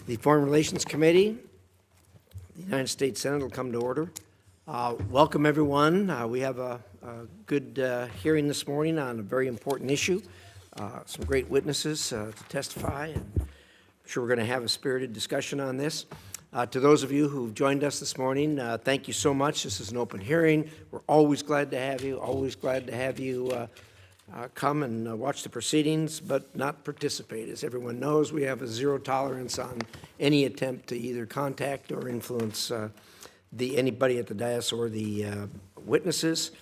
The Foreign Relations Committee, the United States Senate will come to order. Welcome, everyone. We have a good hearing this morning on a very important issue. Some great witnesses to testify, and I'm sure we're going to have a spirited discussion on this. To those of you who've joined us this morning, thank you so much. This is an open hearing. We're always glad to have you, come and watch the proceedings, but not participate. As everyone knows, we have a zero tolerance on any attempt to either contact or influence anybody at the dais or the witnesses,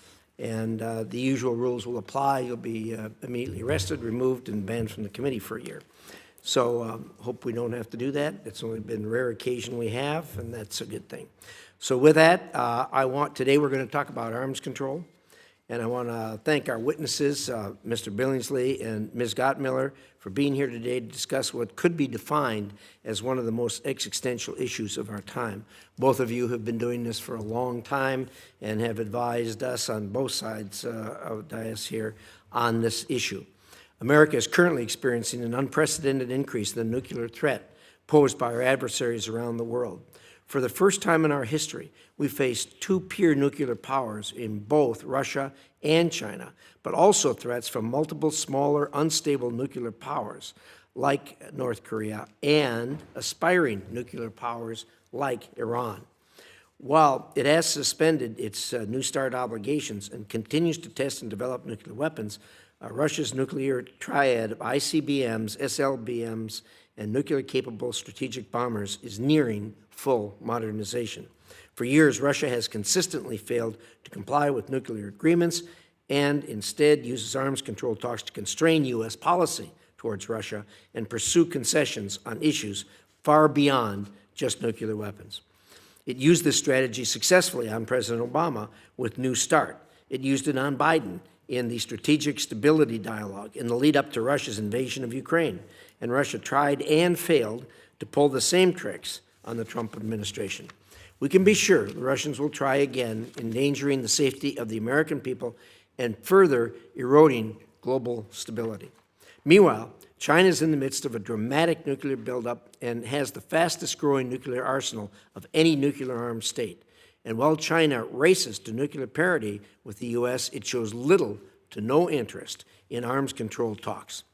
and the usual rules will apply. You'll be immediately arrested, removed, and banned from the committee for a year. So hope we don't have to do that. It's only been a rare occasion we have, and that's a good thing. So with that, today we're going to talk about arms control. And I want to thank our witnesses, Mr. Billingslea and Ms. Gottemoeller, for being here today to discuss what could be defined as one of the most existential issues of our time. Both of you have been doing this for a long time and have advised us on both sides of the dais here on this issue. America is currently experiencing an unprecedented increase in the nuclear threat posed by our adversaries around the world. For the first time in our history, we faced two peer nuclear powers in both Russia and China, but also threats from multiple smaller, unstable nuclear powers like North Korea and aspiring nuclear powers like Iran. While it has suspended its New START obligations and continues to test and develop nuclear weapons, Russia's nuclear triad of ICBMs, SLBMs, and nuclear-capable strategic bombers is nearing full modernization. For years, Russia has consistently failed to comply with nuclear agreements and instead uses arms control talks to constrain U.S. policy towards Russia and pursue concessions on issues far beyond just nuclear weapons. It used this strategy successfully on President Obama with New START. It used it on Biden in the strategic stability dialogue in the lead up to Russia's invasion of Ukraine. And Russia tried and failed to pull the same tricks on the Trump administration. We can be sure the Russians will try again, endangering the safety of the American people and further eroding global stability. Meanwhile, China is in the midst of a dramatic nuclear buildup and has the fastest growing nuclear arsenal of any nuclear-armed state. And while China races to nuclear parity with the U.S., it shows little to no interest in arms control talks.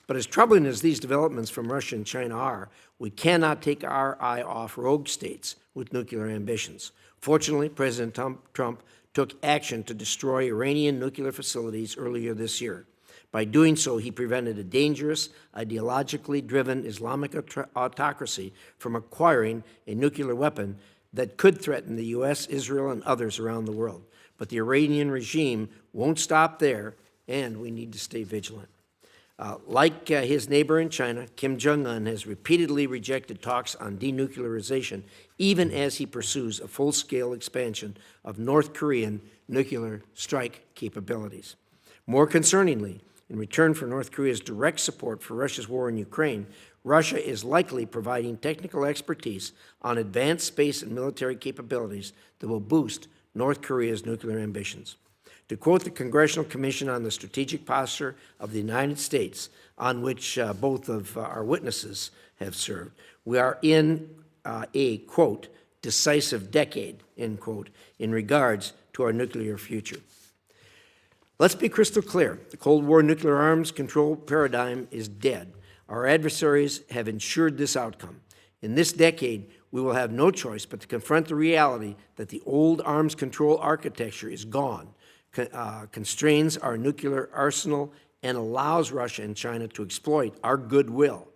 But as troubling as these developments from Russia and China are, we cannot take our eye off rogue states with nuclear ambitions. Fortunately, President Trump took action to destroy Iranian nuclear facilities earlier this year. By doing so, he prevented a dangerous, ideologically driven Islamic autocracy from acquiring a nuclear weapon that could threaten the U.S., Israel, and others around the world. But the Iranian regime won't stop there, and we need to stay vigilant. Like his neighbor in China, Kim Jong-un has repeatedly rejected talks on denuclearization, even as he pursues a full-scale expansion of North Korean nuclear strike capabilities. More concerningly, in return for North Korea's direct support for Russia's war in Ukraine, Russia is likely providing technical expertise on advanced space and military capabilities that will boost North Korea's nuclear ambitions. To quote the Congressional Commission on the Strategic Posture of the United States, on which both of our witnesses have served, we are in a, quote, decisive decade, end quote, in regards to our nuclear future. Let's be crystal clear. The Cold War nuclear arms control paradigm is dead. Our adversaries have ensured this outcome. In this decade, we will have no choice but to confront the reality that the old arms control architecture is gone, constrains our nuclear arsenal, and allows Russia and China to exploit our goodwill.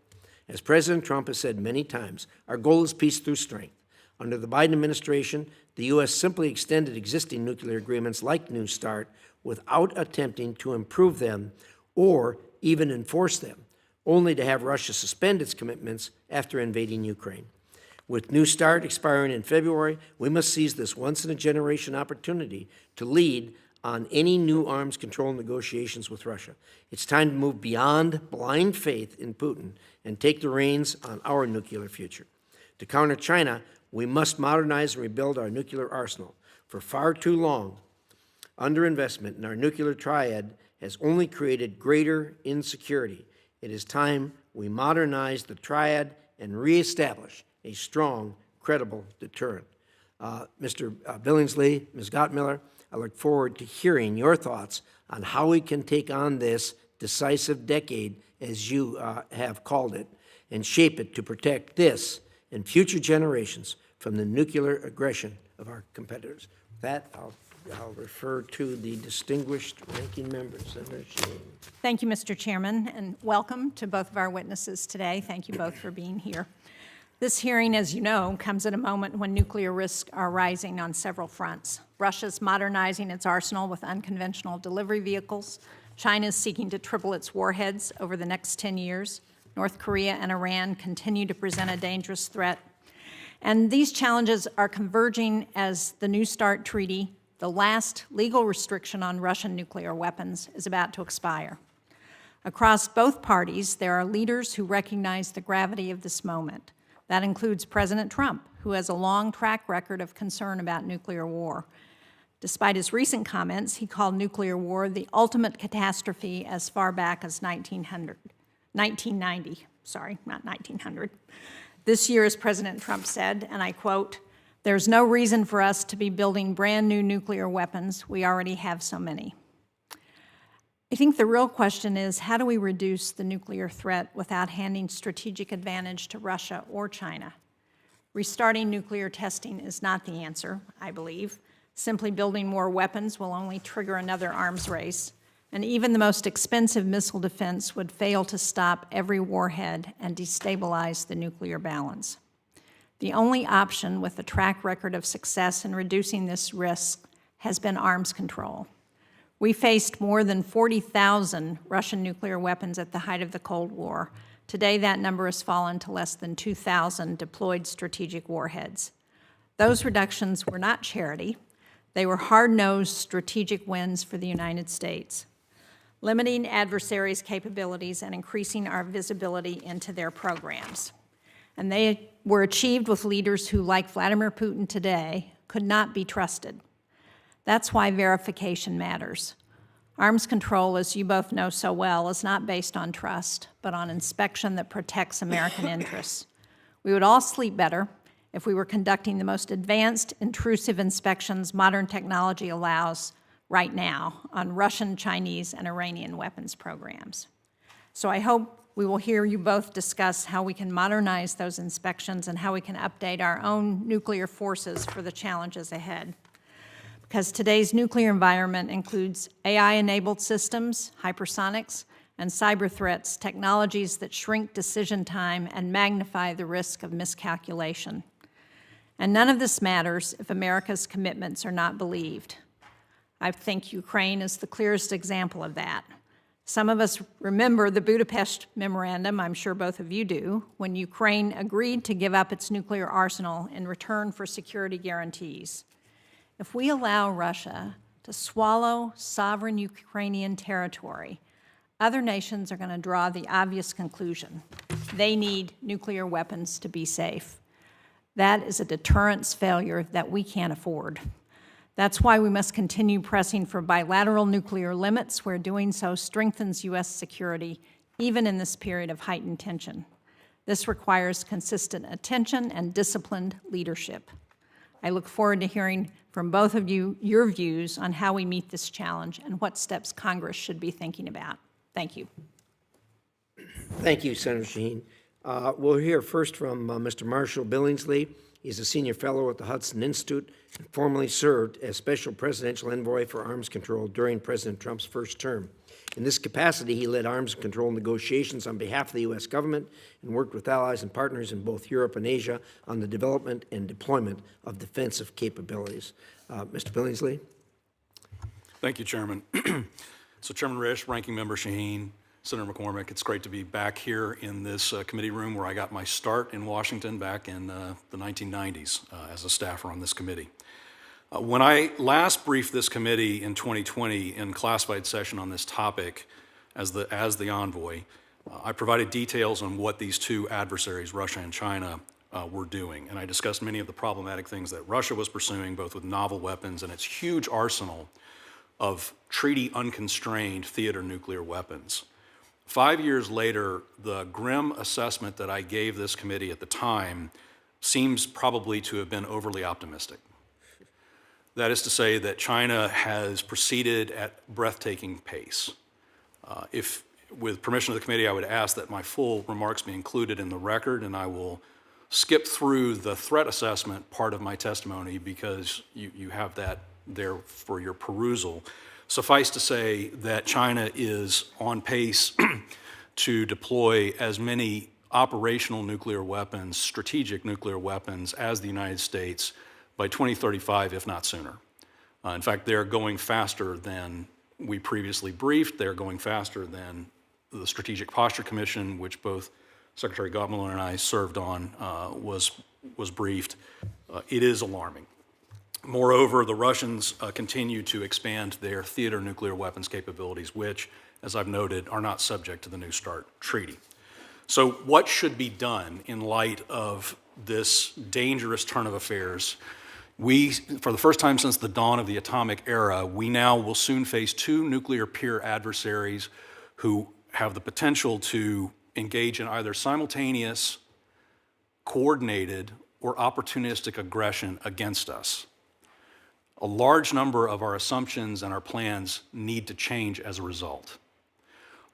As President Trump has said many times, our goal is peace through strength. Under the Biden administration, the U.S. simply extended existing nuclear agreements like New START without attempting to improve them or even enforce them, only to have Russia suspend its commitments after invading Ukraine. With New START expiring in February, we must seize this once-in-a-generation opportunity to lead on any new arms control negotiations with Russia. It's time to move beyond blind faith in Putin and take the reins on our nuclear future. To counter China, we must modernize and rebuild our nuclear arsenal. For far too long, underinvestment in our nuclear triad has only created greater insecurity. It is time we modernize the triad and reestablish a strong, credible deterrent. Mr. Billingslea, Ms. Gottemoeller, I look forward to hearing your thoughts on how we can take on this decisive decade, as you have called it, and shape it to protect this and future generations from the nuclear aggression of our competitors. With that, I'll refer to the distinguished ranking members. Senator Sheen. Thank you, Mr. Chairman, and welcome to both of our witnesses today. Thank you both for being here. This hearing, as you know, comes at a moment when nuclear risks are rising on several fronts. Russia's modernizing its arsenal with unconventional delivery vehicles. China is seeking to triple its warheads over the next 10 years. North Korea and Iran continue to present a dangerous threat. And these challenges are converging as the New START Treaty, the last legal restriction on Russian nuclear weapons, is about to expire. Across both parties, there are leaders who recognize the gravity of this moment. That includes President Trump, who has a long track record of concern about nuclear war. Despite his recent comments, he called nuclear war the ultimate catastrophe as far back as 1990. Sorry, not 1900. This year, as President Trump said, and I quote, "There's no reason for us to be building brand new nuclear weapons. We already have so many." I think the real question is, how do we reduce the nuclear threat without handing strategic advantage to Russia or China? Restarting nuclear testing is not the answer, I believe. Simply building more weapons will only trigger another arms race, and even the most expensive missile defense would fail to stop every warhead and destabilize the nuclear balance. The only option with a track record of success in reducing this risk has been arms control. We faced more than 40,000 Russian nuclear weapons at the height of the Cold War. Today, that number has fallen to less than 2,000 deployed strategic warheads. Those reductions were not charity. They were hard-nosed strategic wins for the United States, limiting adversaries' capabilities and increasing our visibility into their programs. And they were achieved with leaders who, like Vladimir Putin today, could not be trusted. That's why verification matters. Arms control, as you both know so well, is not based on trust, but on inspection that protects American interests. We would all sleep better if we were conducting the most advanced, intrusive inspections modern technology allows right now on Russian, Chinese, and Iranian weapons programs. So I hope we will hear you both discuss how we can modernize those inspections and how we can update our own nuclear forces for the challenges ahead. Because today's nuclear environment includes AI-enabled systems, hypersonics, and cyber threats, technologies that shrink decision time and magnify the risk of miscalculation. And none of this matters if America's commitments are not believed. I think Ukraine is the clearest example of that. Some of us remember the Budapest Memorandum, I'm sure both of you do, when Ukraine agreed to give up its nuclear arsenal in return for security guarantees. If we allow Russia to swallow sovereign Ukrainian territory, other nations are going to draw the obvious conclusion. They need nuclear weapons to be safe. That is a deterrence failure that we can't afford. That's why we must continue pressing for bilateral nuclear limits, where doing so strengthens U.S. security, even in this period of heightened tension. This requires consistent attention and disciplined leadership. I look forward to hearing from both of you your views on how we meet this challenge and what steps Congress should be thinking about. Thank you. Thank you, Senator Shaheen. We'll hear first from Mr. Marshall Billingslea. He's a senior fellow at the Hudson Institute and formerly served as special presidential envoy for arms control during President Trump's first term. In this capacity, he led arms control negotiations on behalf of the U.S. government and worked with allies and partners in both Europe and Asia on the development and deployment of defensive capabilities. Mr. Billingslea. Thank you, Chairman. So, Chairman Risch, Ranking Member Shaheen, Senator McCormick, it's great to be back here in this committee room where I got my start in Washington back in the 1990s as a staffer on this committee. When I last briefed this committee in 2020 in classified session on this topic as the envoy, I provided details on what these two adversaries, Russia and China, were doing. And I discussed many of the problematic things that Russia was pursuing, both with novel weapons and its huge arsenal of treaty unconstrained theater nuclear weapons. 5 years later, the grim assessment that I gave this committee at the time seems probably to have been overly optimistic. That is to say that China has proceeded at breathtaking pace. If, with permission of the committee, I would ask that my full remarks be included in the record, and I will skip through the threat assessment part of my testimony because you have that there for your perusal. Suffice to say that China is on pace to deploy as many operational nuclear weapons, strategic nuclear weapons, as the United States by 2035, if not sooner. In fact, they're going faster than we previously briefed. They're going faster than the Strategic Posture Commission, which both Secretary Gottemoeller and I served on, was briefed. It is alarming. Moreover, the Russians continue to expand their theater nuclear weapons capabilities, which, as I've noted, are not subject to the New START treaty. So what should be done in light of this dangerous turn of affairs? We, for the first time since the dawn of the atomic era, we now will soon face two nuclear peer adversaries who have the potential to engage in either simultaneous, coordinated, or opportunistic aggression against us. A large number of our assumptions and our plans need to change as a result.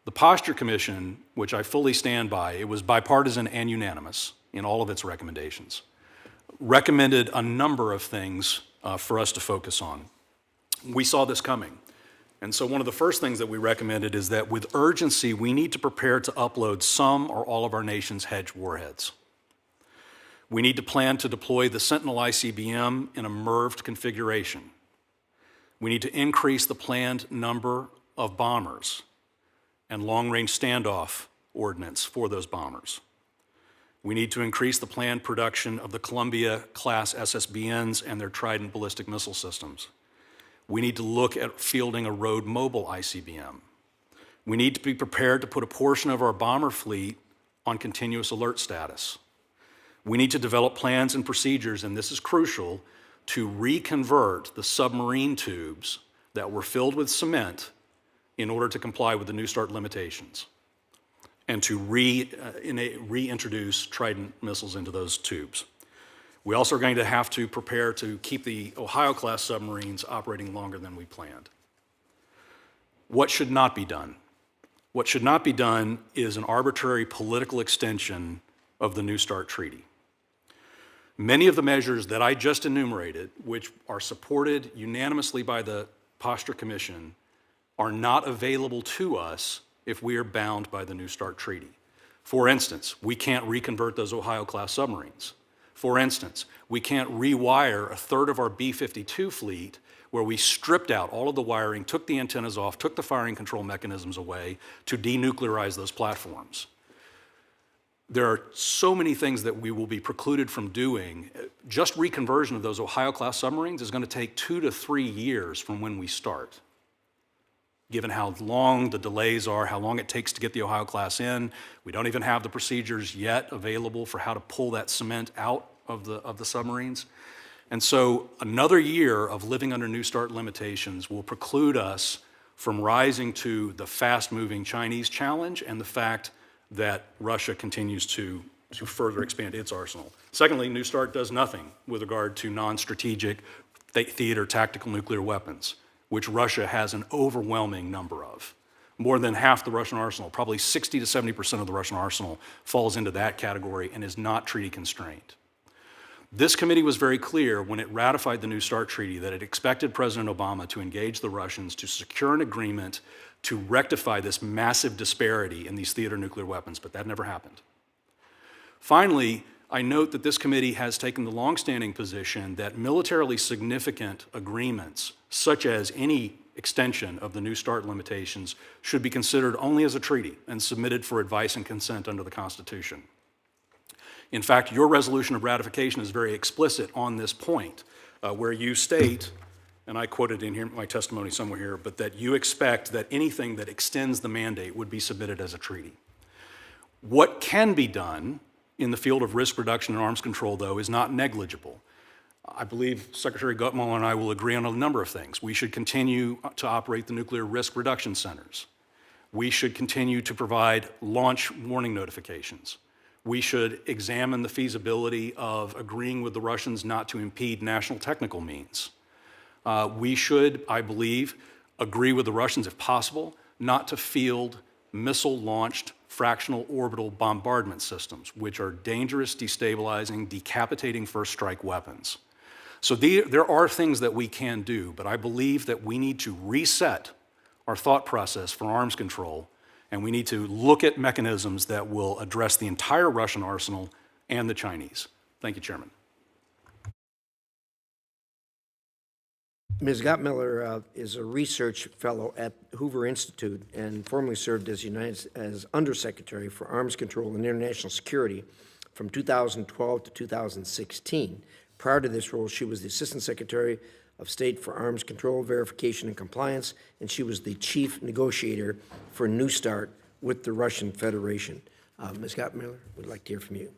The Posture Commission, which I fully stand by, it was bipartisan and unanimous in all of its recommendations, recommended a number of things for us to focus on. We saw this coming. And so one of the first things that we recommended is that with urgency, we need to prepare to upload some or all of our nation's hedge warheads. We need to plan to deploy the Sentinel ICBM in a MIRVed configuration. We need to increase the planned number of bombers and long-range standoff ordnance for those bombers. We need to increase the planned production of the Columbia-class SSBNs and their Trident ballistic missile systems. We need to look at fielding a road mobile ICBM. We need to be prepared to put a portion of our bomber fleet on continuous alert status. We need to develop plans and procedures, and this is crucial, to reconvert the submarine tubes that were filled with cement in order to comply with the New START limitations, and to reintroduce Trident missiles into those tubes. We also are going to have to prepare to keep the Ohio-class submarines operating longer than we planned. What should not be done? What should not be done is an arbitrary political extension of the New START treaty. Many of the measures that I just enumerated, which are supported unanimously by the Posture Commission, are not available to us if we are bound by the New START treaty. For instance, we can't reconvert those Ohio-class submarines. For instance, we can't rewire a third of our B-52 fleet where we stripped out all of the wiring, took the antennas off, took the firing control mechanisms away to denuclearize those platforms. There are so many things that we will be precluded from doing. Just reconversion of those Ohio-class submarines is going to take 2 to 3 years from when we start. Given how long the delays are, how long it takes to get the Ohio-class in, we don't even have the procedures yet available for how to pull that cement out of the submarines. And so another year of living under New START limitations will preclude us from rising to the fast-moving Chinese challenge and the fact that Russia continues to further expand its arsenal. Secondly, New START does nothing with regard to non-strategic theater tactical nuclear weapons, which Russia has an overwhelming number of. More than half the Russian arsenal, probably 60 to 70% of the Russian arsenal, falls into that category and is not treaty constrained. This committee was very clear when it ratified the New START treaty that it expected President Obama to engage the Russians to secure an agreement to rectify this massive disparity in these theater nuclear weapons, but that never happened. Finally, I note that this committee has taken the longstanding position that militarily significant agreements, such as any extension of the New START limitations, should be considered only as a treaty and submitted for advice and consent under the Constitution. In fact, your resolution of ratification is very explicit on this point, where you state, and I quoted in here my testimony somewhere here, but that you expect that anything that extends the mandate would be submitted as a treaty. What can be done in the field of risk reduction and arms control, though, is not negligible. I believe Secretary Gottemoeller and I will agree on a number of things. We should continue to operate the nuclear risk reduction centers. We should continue to provide launch warning notifications. We should examine the feasibility of agreeing with the Russians not to impede national technical means. We should, I believe, agree with the Russians, if possible, not to field missile-launched fractional orbital bombardment systems, which are dangerous, destabilizing, decapitating first-strike weapons. So there are things that we can do, but I believe that we need to reset our thought process for arms control, and we need to look at mechanisms that will address the entire Russian arsenal and the Chinese. Thank you, Chairman. Ms. Gottemoeller is a research fellow at Hoover Institute and formerly served as Undersecretary for Arms Control and International Security from 2012 to 2016. Prior to this role, she was the Assistant Secretary of State for Arms Control, Verification, and Compliance, and she was the chief negotiator for New START with the Russian Federation. Ms. Gottemoeller, we'd like to hear from you.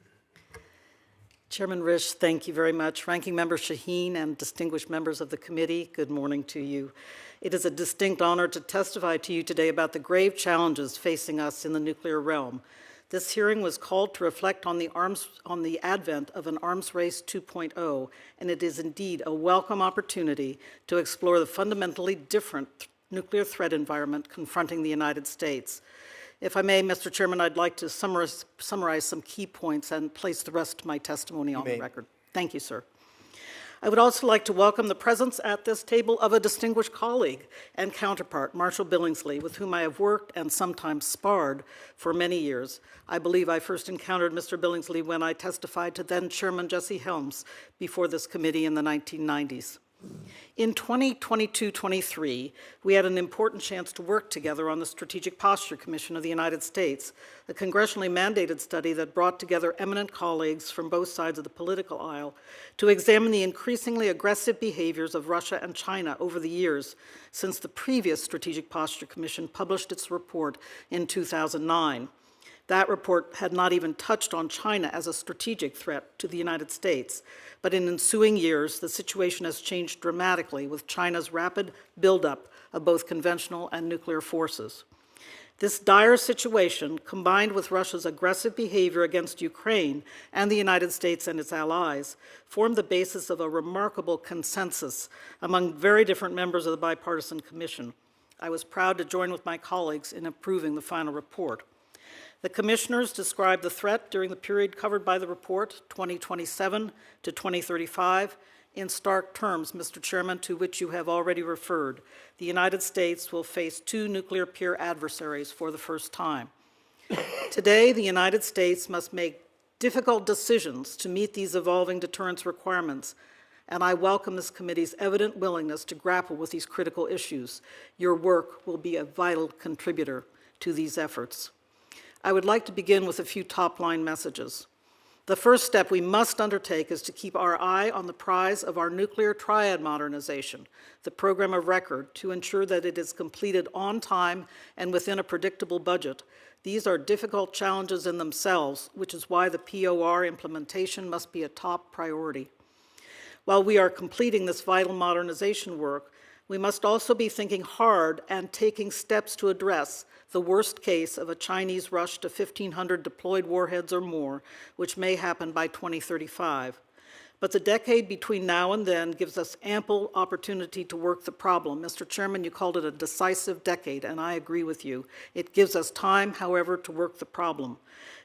Chairman Risch, thank you very much. Ranking Member Shaheen and distinguished members of the committee, good morning to you. It is a distinct honor to testify to you today about the grave challenges facing us in the nuclear realm. This hearing was called to reflect on the advent of an arms race 2.0, and it is indeed a welcome opportunity to explore the fundamentally different nuclear threat environment confronting the United States. If I may, Mr. Chairman, I'd like to summarize some key points and place the rest of my testimony on the record. Thank you, sir. I would also like to welcome the presence at this table of a distinguished colleague and counterpart, Marshal Billingslea, with whom I have worked and sometimes sparred for many years. I believe I first encountered Mr. Billingslea when I testified to then Chairman Jesse Helms before this committee in the 1990s. In 2022-23, we had an important chance to work together on the Strategic Posture Commission of the United States, a congressionally mandated study that brought together eminent colleagues from both sides of the political aisle to examine the increasingly aggressive behaviors of Russia and China over the years since the previous Strategic Posture Commission published its report in 2009. That report had not even touched on China as a strategic threat to the United States, but in ensuing years, the situation has changed dramatically with China's rapid buildup of both conventional and nuclear forces. This dire situation, combined with Russia's aggressive behavior against Ukraine and the United States and its allies, formed the basis of a remarkable consensus among very different members of the bipartisan commission. I was proud to join with my colleagues in approving the final report. The commissioners described the threat during the period covered by the report, 2027 to 2035, in stark terms, Mr. Chairman, to which you have already referred. The United States will face two nuclear peer adversaries for the first time. Today, the United States must make difficult decisions to meet these evolving deterrence requirements, and I welcome this committee's evident willingness to grapple with these critical issues. Your work will be a vital contributor to these efforts. I would like to begin with a few top-line messages. The first step we must undertake is to keep our eye on the prize of our nuclear triad modernization, the program of record, to ensure that it is completed on time and within a predictable budget. These are difficult challenges in themselves, which is why the POR implementation must be a top priority. While we are completing this vital modernization work, we must also be thinking hard and taking steps to address the worst case of a Chinese rush to 1,500 deployed warheads or more, which may happen by 2035. But the decade between now and then gives us ample opportunity to work the problem. Mr. Chairman, you called it a decisive decade, and I agree with you. It gives us time, however, to work the problem.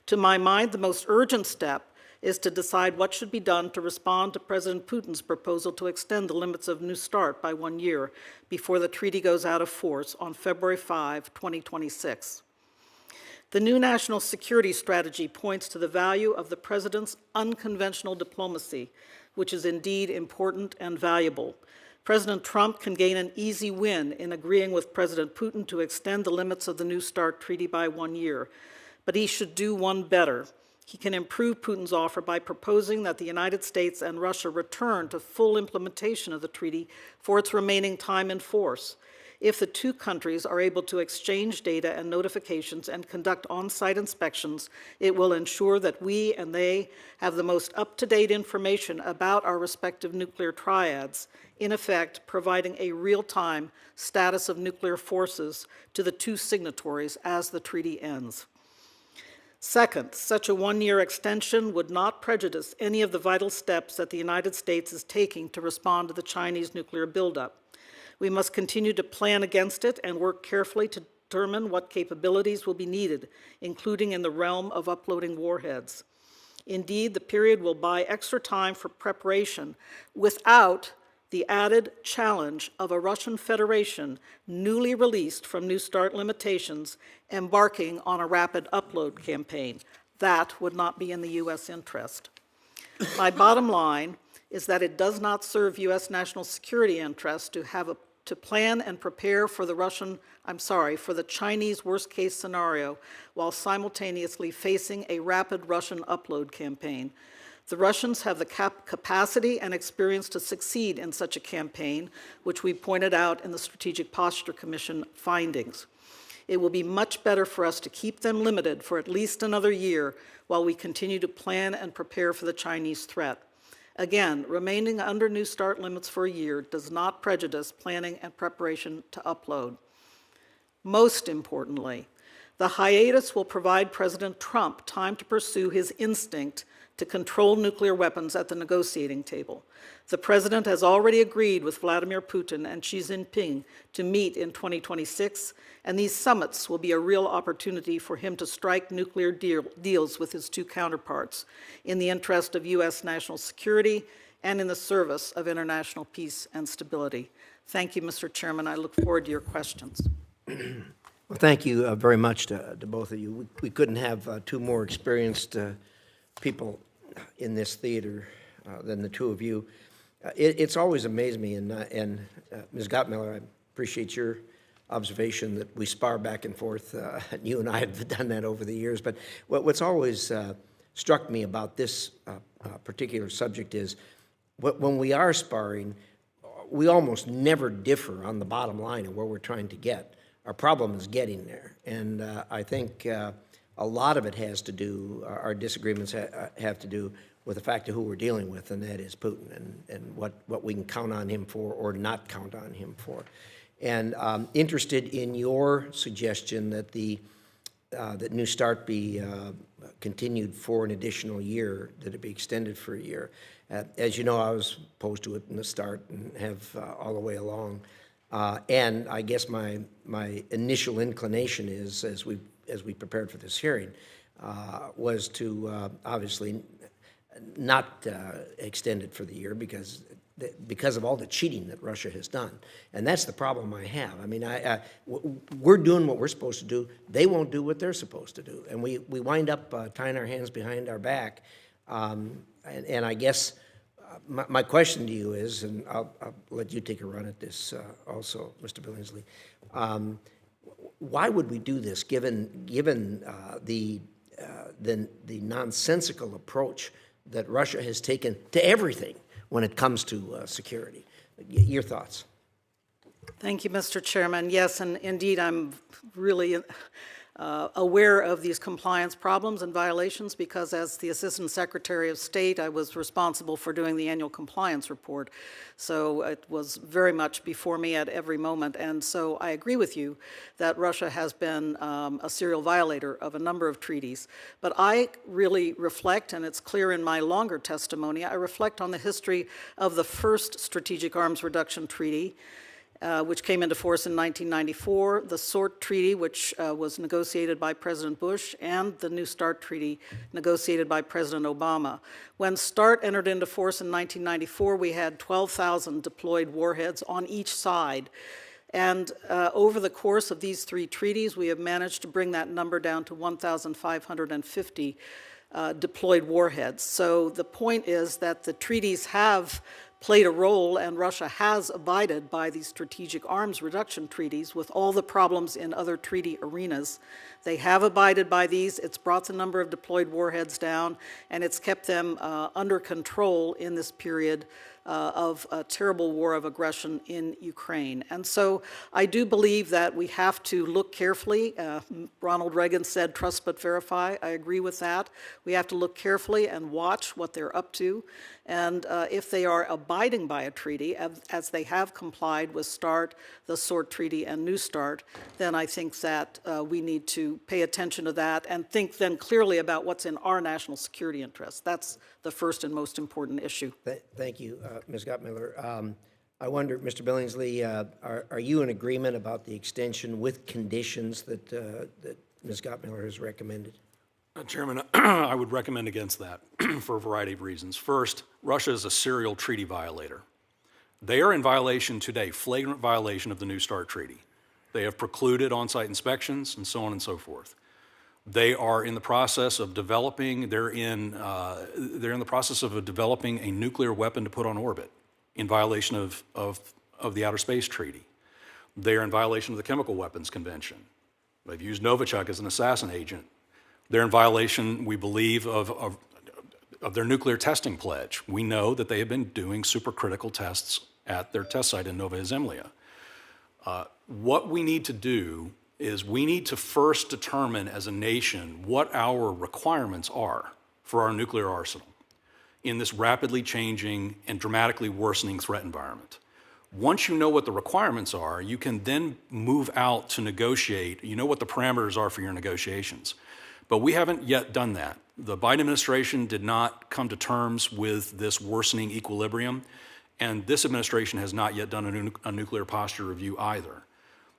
To my mind, the most urgent step is to decide what should be done to respond to President Putin's proposal to extend the limits of New START by 1 year before the treaty goes out of force on February 5, 2026. The new national security strategy points to the value of the President's unconventional diplomacy, which is indeed important and valuable. President Trump can gain an easy win in agreeing with President Putin to extend the limits of the New START treaty by 1 year, but he should do one better. He can improve Putin's offer by proposing that the United States and Russia return to full implementation of the treaty for its remaining time in force. If the two countries are able to exchange data and notifications and conduct on-site inspections, it will ensure that we and they have the most up-to-date information about our respective nuclear triads, in effect providing a real-time status of nuclear forces to the two signatories as the treaty ends. Second, such a one-year extension would not prejudice any of the vital steps that the United States is taking to respond to the Chinese nuclear buildup. We must continue to plan against it and work carefully to determine what capabilities will be needed, including in the realm of uploading warheads. Indeed, the period will buy extra time for preparation without the added challenge of a Russian Federation newly released from New START limitations embarking on a rapid upload campaign. That would not be in the U.S. interest. My bottom line is that it does not serve U.S. national security interests to plan and prepare for the Chinese worst-case scenario while simultaneously facing a rapid Russian upload campaign. The Russians have the capacity and experience to succeed in such a campaign, which we pointed out in the Strategic Posture Commission findings. It will be much better for us to keep them limited for at least another year while we continue to plan and prepare for the Chinese threat. Again, remaining under New START limits for a year does not prejudice planning and preparation to upload. Most importantly, the hiatus will provide President Trump time to pursue his instinct to control nuclear weapons at the negotiating table. The president has already agreed with Vladimir Putin and Xi Jinping to meet in 2026, and these summits will be a real opportunity for him to strike nuclear deals with his two counterparts in the interest of U.S. national security and in the service of international peace and stability. Thank you, Mr. Chairman. I look forward to your questions. Well, thank you very much to both of you. We couldn't have two more experienced people in this theater than the two of you. It's always amazed me, and Ms. Gottemoeller, I appreciate your observation that we spar back and forth. You and I have done that over the years, but what's always struck me about this particular subject is when we are sparring, we almost never differ on the bottom line of where we're trying to get. Our problem is getting there, and I think a lot of it has to do, our disagreements have to do with the fact of who we're dealing with, and that is Putin, and what we can count on him for or not count on him for. And I'm interested in your suggestion that that New START be continued for an additional year, that it be extended for a year. As you know, I was opposed to it in the start and have all the way along. And I guess my initial inclination is, as we prepared for this hearing, was to obviously not extend it for the year because of all the cheating that Russia has done. And that's the problem I have. I mean, we're doing what we're supposed to do. They won't do what they're supposed to do. And we wind up tying our hands behind our back. And I guess my question to you is, and I'll let you take a run at this also, Mr. Billingslea, why would we do this given the nonsensical approach that Russia has taken to everything when it comes to security? Your thoughts? Thank you, Mr. Chairman. Yes, and indeed, I'm really aware of these compliance problems and violations because as the Assistant Secretary of State, I was responsible for doing the annual compliance report. So it was very much before me at every moment. And so I agree with you that Russia has been a serial violator of a number of treaties. But I really reflect, and it's clear in my longer testimony, I reflect on the history of the first Strategic Arms Reduction Treaty, which came into force in 1994, the SORT Treaty, which was negotiated by President Bush, and the New START Treaty, negotiated by President Obama. When START entered into force in 1994, we had 12,000 deployed warheads on each side. And over the course of these three treaties, we have managed to bring that number down to 1,550 deployed warheads. So the point is that the treaties have played a role, and Russia has abided by these strategic arms reduction treaties with all the problems in other treaty arenas. They have abided by these. It's brought the number of deployed warheads down, and it's kept them under control in this period of a terrible war of aggression in Ukraine. And so I do believe that we have to look carefully. Ronald Reagan said, trust but verify. I agree with that. We have to look carefully and watch what they're up to. And if they are abiding by a treaty, as they have complied with START, the SORT Treaty, and New START, then I think that we need to pay attention to that and think then clearly about what's in our national security interests. That's the first and most important issue. Thank you, Ms. Gottemoeller. I wonder, Mr. Billingslea, are you in agreement about the extension with conditions that Ms. Gottemoeller has recommended? Chairman, I would recommend against that for a variety of reasons. First, Russia is a serial treaty violator. They are in violation today, flagrant violation of the New START Treaty. They have precluded on-site inspections and so on and so forth. They are in the process of developing, they're in the process of developing a nuclear weapon to put on orbit in violation of the Outer Space Treaty. They are in violation of the Chemical Weapons Convention. They've used Novichok as an assassin agent. They're in violation, we believe, of their nuclear testing pledge. We know that they have been doing supercritical tests at their test site in Novaya Zemlya. What we need to do is we need to first determine as a nation what our requirements are for our nuclear arsenal in this rapidly changing and dramatically worsening threat environment. Once you know what the requirements are, you can then move out to negotiate. You know what the parameters are for your negotiations. But we haven't yet done that. The Biden administration did not come to terms with this worsening equilibrium, and this administration has not yet done a nuclear posture review either.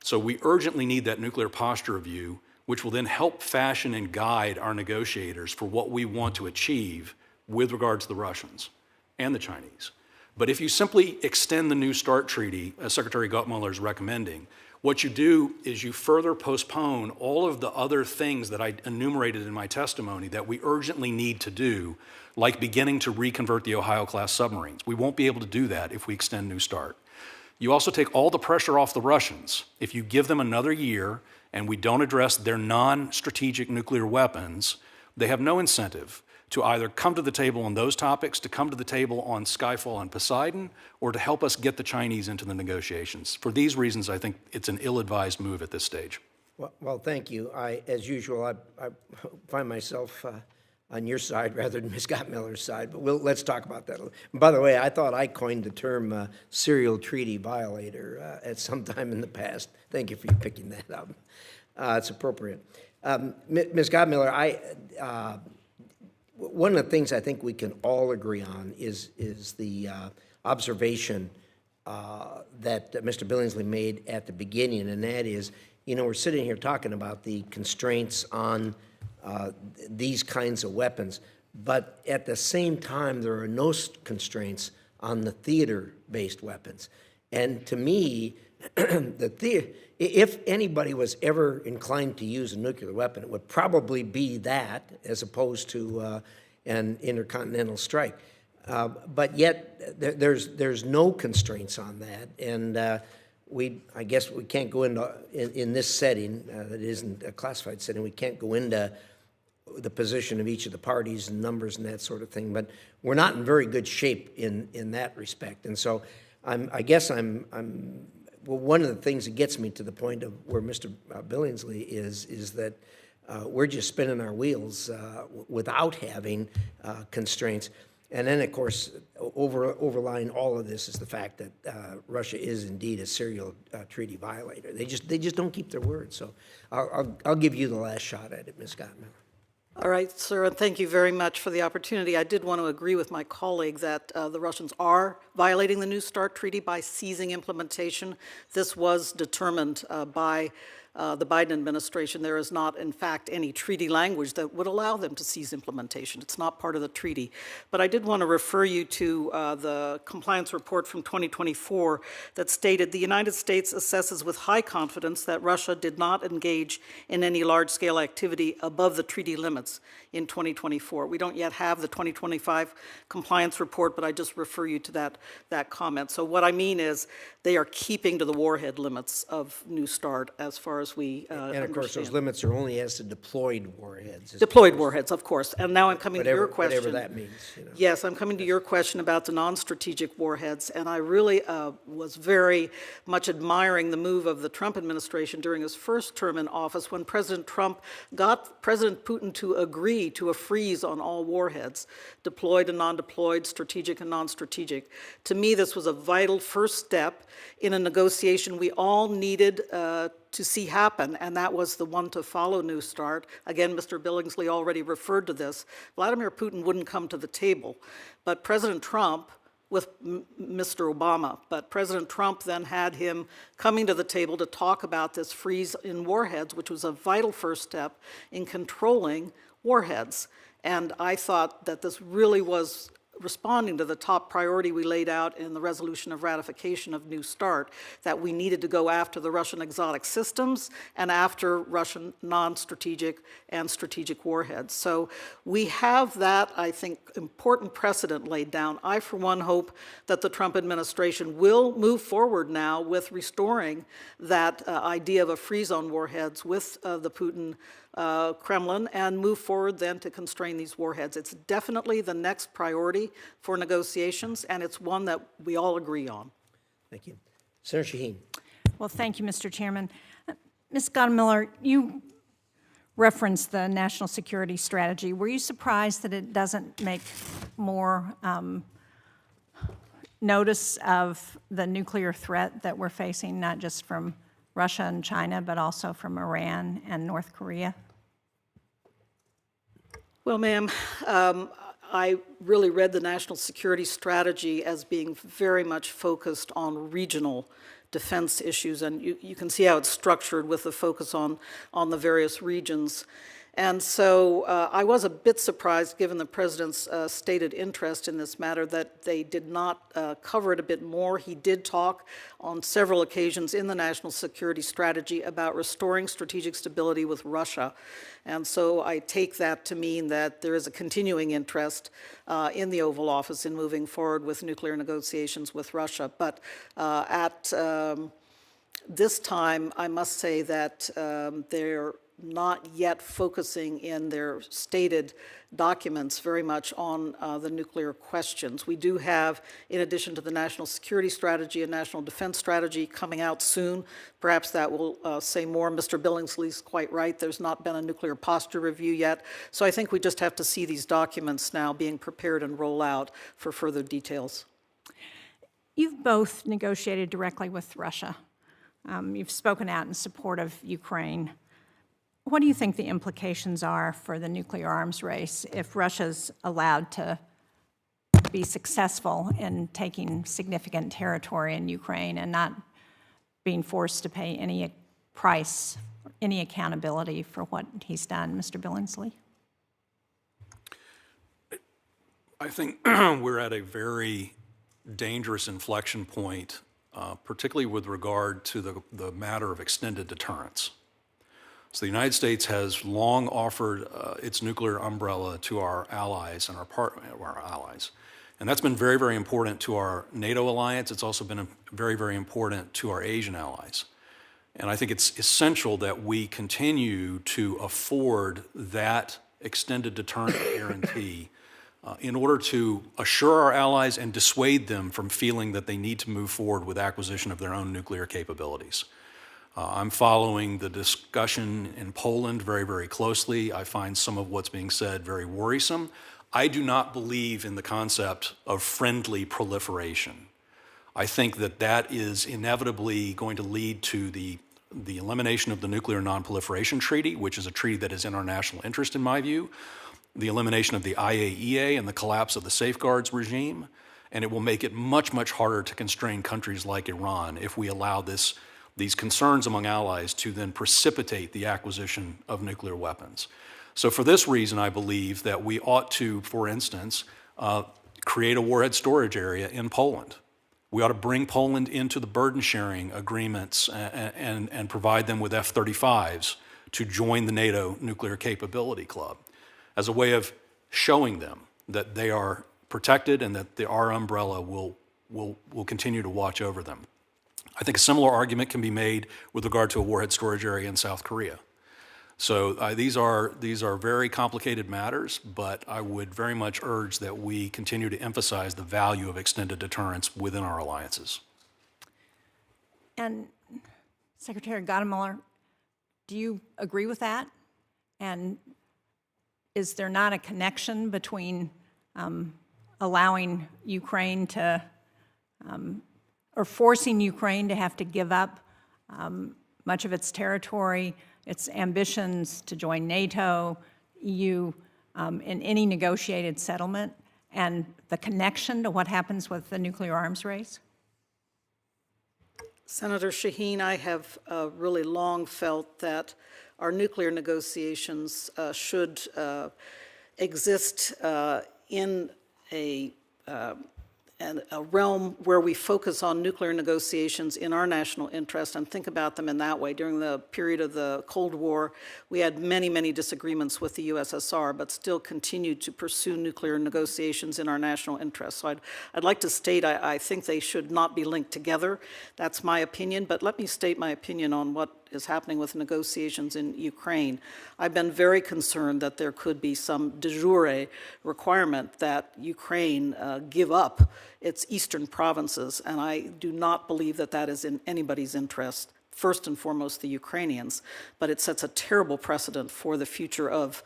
So we urgently need that nuclear posture review, which will then help fashion and guide our negotiators for what we want to achieve with regard to the Russians and the Chinese. But if you simply extend the New START Treaty, as Secretary Gottemoeller is recommending, what you do is you further postpone all of the other things that I enumerated in my testimony that we urgently need to do, like beginning to reconvert the Ohio-class submarines. We won't be able to do that if we extend New START. You also take all the pressure off the Russians. If you give them another year and we don't address their non-strategic nuclear weapons, they have no incentive to either come to the table on those topics, to come to the table on Skyfall and Poseidon, or to help us get the Chinese into the negotiations. For these reasons, I think it's an ill-advised move at this stage. Well, thank you. As usual, I find myself on your side rather than Ms. Gottemoeller's side, but let's talk about that. By the way, I thought I coined the term serial treaty violator at some time in the past. Thank you for picking that up. It's appropriate. Ms. Gottemoeller, one of the things I think we can all agree on is the observation that Mr. Billingslea made at the beginning, and that is, we're sitting here talking about the constraints on these kinds of weapons, but at the same time, there are no constraints on the theater-based weapons. And to me, if anybody was ever inclined to use a nuclear weapon, it would probably be that, as opposed to an intercontinental strike. But yet, there's no constraints on that, and I guess we can't go into in this setting that isn't a classified setting. We can't go into the position of each of the parties and numbers and that sort of thing. But we're not in very good shape in that respect, and so I guess well, one of the things that gets me to the point of where Mr. Billingslea is that we're just spinning our wheels without having constraints. And then, of course, overlying all of this is the fact that Russia is indeed a serial treaty violator. They just don't keep their word. So I'll give you the last shot at it, Ms. Gottemoeller. All right, sir, and thank you very much for the opportunity. I did want to agree with my colleague that the Russians are violating the New START Treaty by seizing implementation. This was determined by the Biden administration, there is not, in fact, any treaty language that would allow them to cease implementation. It's not part of the treaty. But I did want to refer you to the compliance report from 2024 that stated the United States assesses with high confidence that Russia did not engage in any large-scale activity above the treaty limits in 2024. We don't yet have the 2025 compliance report, but I just refer you to that comment. So what I mean is they are keeping to the warhead limits of New START as far as we And of course, those understand. limits are only as to deployed warheads. Deployed warheads, of course. And now I'm coming to your question. Whatever that means, you know. Yes, I'm coming to your question about the non-strategic warheads, and I really was very much admiring the move of the Trump administration during his first term in office when President Trump got President Putin to agree to a freeze on all warheads, deployed and non-deployed, strategic and non-strategic. To me, this was a vital first step in a negotiation we all needed to see happen, and that was the one to follow New START. Again, Mr. Billingslea already referred to this. Vladimir Putin wouldn't come to the table, but President Trump, with Mr. Obama, but President Trump then had him coming to the table to talk about this freeze in warheads, which was a vital first step in controlling warheads. And I thought that this really was responding to the top priority we laid out in the resolution of ratification of New START, that we needed to go after the Russian exotic systems and after Russian non-strategic and strategic warheads. So we have that, I think, important precedent laid down. I, for one, hope that the Trump administration will move forward now with restoring that idea of a freeze on warheads with the Putin Kremlin and move forward then to constrain these warheads. It's definitely the next priority for negotiations, and it's one that we all agree on. Thank you. Senator Shaheen. Well, thank you, Mr. Chairman. Ms. Gottemoeller, you referenced the national security strategy. Were you surprised that it doesn't make more notice of the nuclear threat that we're facing, not just from Russia and China, but also from Iran and North Korea? Well, ma'am, I really read the national security strategy as being very much focused on regional defense issues, and you can see how it's structured with the focus on the various regions. And so I was a bit surprised, given the president's stated interest in this matter, that they did not cover it a bit more. He did talk on several occasions in the national security strategy about restoring strategic stability with Russia. And so I take that to mean that there is a continuing interest in the Oval Office in moving forward with nuclear negotiations with Russia. But at this time, I must say that they're not yet focusing in their stated documents very much on the nuclear questions. We do have, in addition to the national security strategy, a national defense strategy coming out soon. Perhaps that will say more. Mr. Billingsley's quite right. There's not been a nuclear posture review yet. So I think we just have to see these documents now being prepared and roll out for further details. You've both negotiated directly with Russia. You've spoken out in support of Ukraine. What do you think the implications are for the nuclear arms race if Russia's allowed to be successful in taking significant territory in Ukraine and not being forced to pay any price, any accountability for what he's done? Mr. Billingslea? I think we're at a very dangerous inflection point, particularly with regard to the matter of extended deterrence. So the United States has long offered its nuclear umbrella to our allies and our allies. And that's been very, very important to our NATO alliance. It's also been very, very important to our Asian allies. And I think it's essential that we continue to afford that extended deterrent guarantee in order to assure our allies and dissuade them from feeling that they need to move forward with acquisition of their own nuclear capabilities. I'm following the discussion in Poland very, very closely. I find some of what's being said very worrisome. I do not believe in the concept of friendly proliferation. I think that that is inevitably going to lead to the elimination of the Nuclear Non-Proliferation Treaty, which is a treaty that is in our national interest, in my view, the elimination of the IAEA and the collapse of the safeguards regime, and it will make it much, much harder to constrain countries like Iran if we allow these these concerns among allies to then precipitate the acquisition of nuclear weapons. So for this reason, I believe that we ought to, for instance, create a warhead storage area in Poland. We ought to bring Poland into the burden-sharing agreements and provide them with F-35s to join the NATO nuclear capability club as a way of showing them that they are protected and that our umbrella will continue to watch over them. I think a similar argument can be made with regard to a warhead storage area in South Korea. So these are very complicated matters, but I would very much urge that we continue to emphasize the value of extended deterrence within our alliances. And Secretary Gottemoeller, do you agree with that? And is there not a connection between allowing Ukraine to, or forcing Ukraine to have to give up much of its territory, its ambitions to join NATO, EU, in any negotiated settlement, and the connection to what happens with the nuclear arms race? Senator Shaheen, I have really long felt that our nuclear negotiations should exist in a realm where we focus on nuclear negotiations in our national interest and think about them in that way. During the period of the Cold War, we had many, many disagreements with the USSR, but still continued to pursue nuclear negotiations in our national interest. So I'd like to state I think they should not be linked together. That's my opinion, but let me state my opinion on what is happening with negotiations in Ukraine. I've been very concerned that there could be some de jure requirement that Ukraine give up its eastern provinces, and I do not believe that that is in anybody's interest, first and foremost the Ukrainians, but it sets a terrible precedent for the future of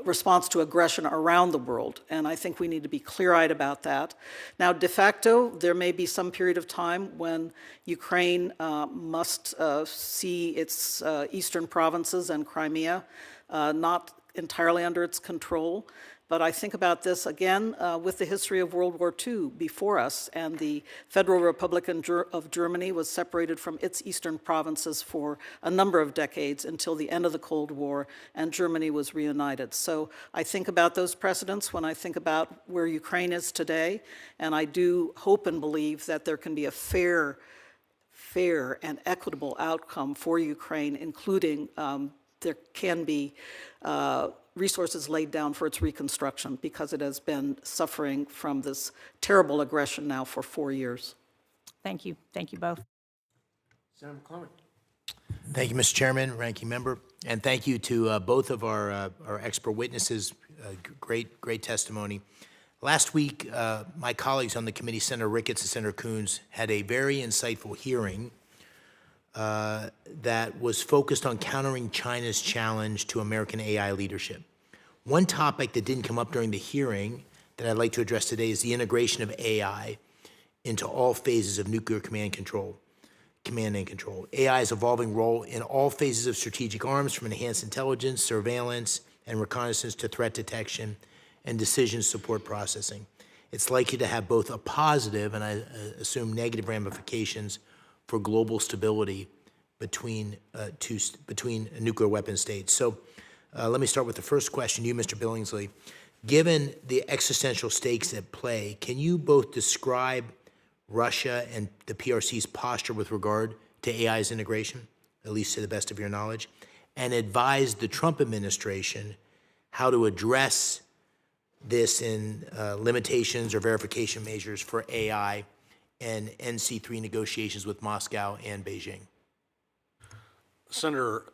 response to aggression around the world, and I think we need to be clear-eyed about that. Now, de facto, there may be some period of time when Ukraine must see its eastern provinces and Crimea not entirely under its control. But I think about this again with the history of World War II before us, and the Federal Republic of Germany was separated from its eastern provinces for a number of decades until the end of the Cold War, and Germany was reunited. So I think about those precedents when I think about where Ukraine is today, and I do hope and believe that there can be a fair and equitable outcome for Ukraine, including there can be resources laid down for its reconstruction, because it has been suffering from this terrible aggression now for 4 years. Thank you. Thank you both. Senator McCormick. Thank you, Mr. Chairman, Ranking Member, and thank you to both of our expert witnesses. Great testimony. Last week, my colleagues on the committee, Senator Ricketts and Senator Coons, had a very insightful hearing that was focused on countering China's challenge to American AI leadership. One topic that didn't come up during the hearing that I'd like to address today is the integration of AI into all phases of nuclear command and control. AI's evolving role in all phases of strategic arms, from enhanced intelligence, surveillance, and reconnaissance to threat detection and decision support processing. It's likely to have both a positive and I assume negative ramifications for global stability between nuclear weapon states. So let me start with the first question, you, Mr. Billingslea. Given the existential stakes at play, can you both describe Russia and the PRC's posture with regard to AI's integration, at least to the best of your knowledge, and advise the Trump administration how to address this in limitations or verification measures for AI and NC3 negotiations with Moscow and Beijing? Senator,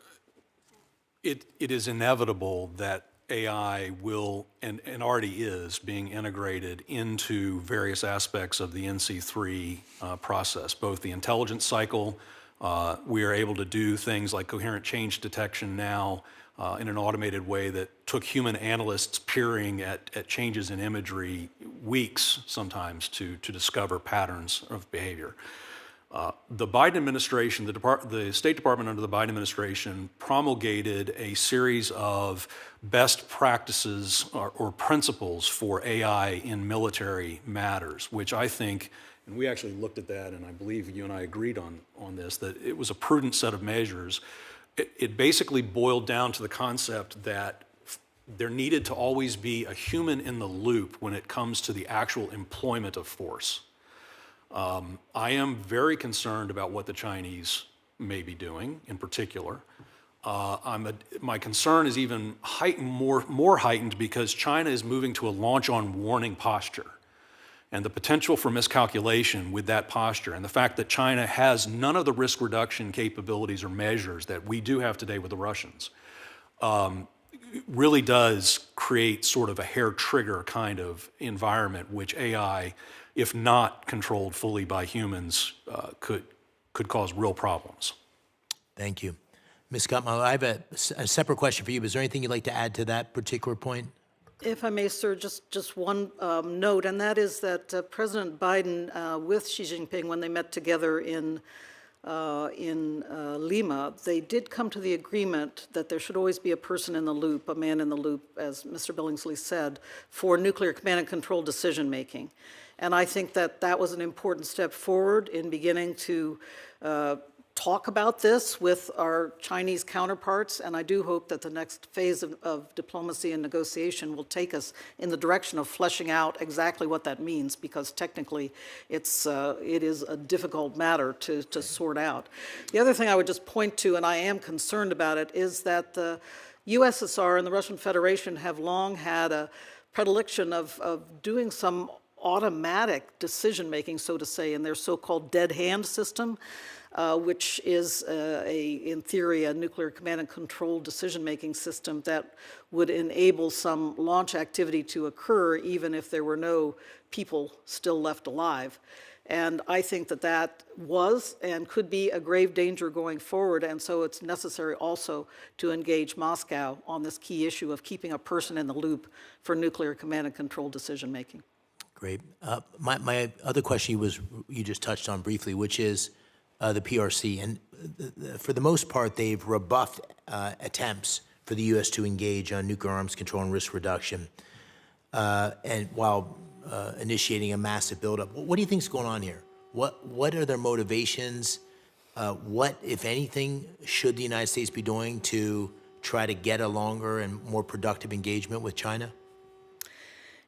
it is inevitable that AI will, and already is, being integrated into various aspects of the NC3 process, both the intelligence cycle. We are able to do things like coherent change detection now in an automated way that took human analysts peering at changes in imagery weeks sometimes to discover patterns of behavior. The Biden administration, the State Department under the Biden administration promulgated a series of best practices or principles for AI in military matters, which I think, and we actually looked at that, and I believe you and I agreed on this, that it was a prudent set of measures. It basically boiled down to the concept that there needed to always be a human in the loop when it comes to the actual employment of force. I am very concerned about what the Chinese may be doing in particular. My concern is even more heightened because China is moving to a launch on warning posture. And the potential for miscalculation with that posture and the fact that China has none of the risk reduction capabilities or measures that we do have today with the Russians really does create sort of a hair trigger kind of environment which AI, if not controlled fully by humans, could cause real problems. Thank you. Ms. Gottemoeller, I have a separate question for you. Is there anything you'd like to add to that particular point? If I may, sir, just one note, and that is that President Biden with Xi Jinping, when they met together in Lima, they did come to the agreement that there should always be a person in the loop, a man in the loop, as Mr. Billingslea said, for nuclear command and control decision-making. And I think that that was an important step forward in beginning to talk about this with our Chinese counterparts, and I do hope that the next phase of diplomacy and negotiation will take us in the direction of fleshing out exactly what that means, because technically it is a difficult matter to sort out. The other thing I would just point to, and I am concerned about it, is that the USSR and the Russian Federation have long had a predilection of doing some automatic decision-making, so to say, in their so-called dead hand system, which is, in theory, a nuclear command and control decision-making system that would enable some launch activity to occur even if there were no people still left alive. And I think that that was and could be a grave danger going forward, and so it's necessary also to engage Moscow on this key issue of keeping a person in the loop for nuclear command and control decision-making. Great. My other question you just touched on briefly, which is the PRC. And for the most part, they've rebuffed attempts for the U.S. to engage on nuclear arms control and risk reduction, and while initiating a massive buildup. What do you think is going on here? What are their motivations? What, if anything, should the United States be doing to try to get a longer and more productive engagement with China?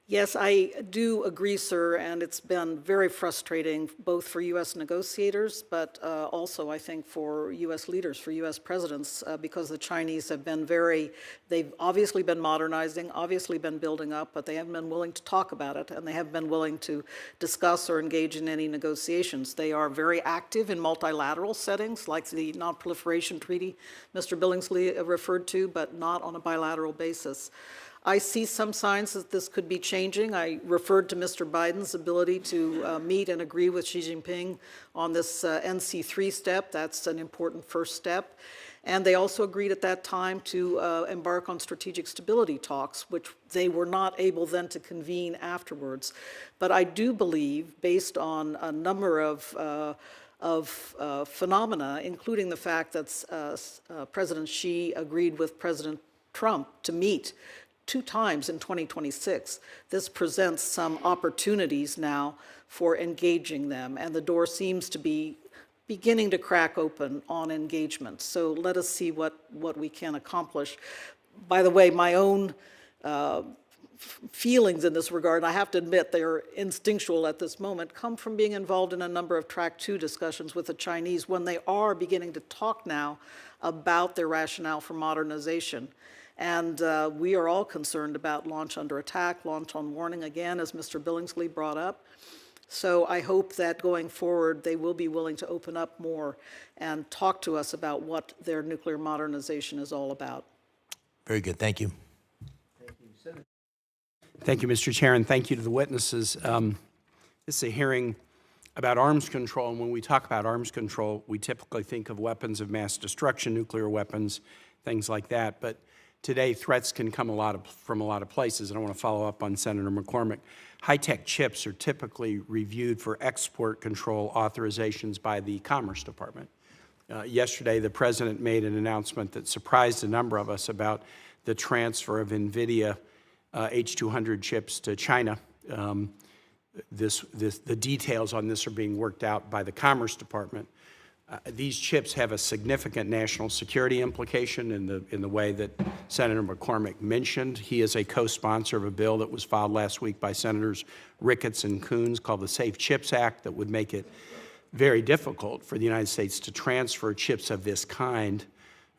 Yes, I do agree, sir, and it's been very frustrating both for U.S. negotiators, but also, I think, for U.S. leaders, for U.S. presidents, because the Chinese have been they've obviously been modernizing, obviously been building up, but they haven't been willing to talk about it, and they haven't been willing to discuss or engage in any negotiations. They are very active in multilateral settings, like the Non-Proliferation Treaty Mr. Billingslea referred to, but not on a bilateral basis. I see some signs that this could be changing. I referred to Mr. Biden's ability to meet and agree with Xi Jinping on this NC3 step. That's an important first step. And they also agreed at that time to embark on strategic stability talks, which they were not able then to convene afterwards. But I do believe, based on a number of phenomena, including the fact that President Xi agreed with President Trump to meet 2 times in 2026. This presents some opportunities now for engaging them, and the door seems to be beginning to crack open on engagement. So let us see what we can accomplish. By the way, my own feelings in this regard, I have to admit they are instinctual at this moment, come from being involved in a number of Track 2 discussions with the Chinese when they are beginning to talk now about their rationale for modernization. And we are all concerned about launch under attack, launch on warning, again, as Mr. Billingslea brought up. So I hope that going forward, they will be willing to open up more and talk to us about what their nuclear modernization is all about. Very good. Thank you. Thank you, Mr. Chair, and thank you to the witnesses. This is a hearing about arms control, and when we talk about arms control, we typically think of weapons of mass destruction, nuclear weapons, things like that. But today threats can come from a lot of places, and I want to follow up on Senator McCormick. High-tech chips are typically reviewed for export control authorizations by the Commerce Department. Yesterday, the President made an announcement that surprised a number of us about the transfer of NVIDIA H200 chips to China. The details on this are being worked out by the Commerce Department. These chips have a significant national security implication in the way that Senator McCormick mentioned. He is a co-sponsor of a bill that was filed last week by Senators Ricketts and Coons called the Safe Chips Act that would make it very difficult for the United States to transfer chips of this kind.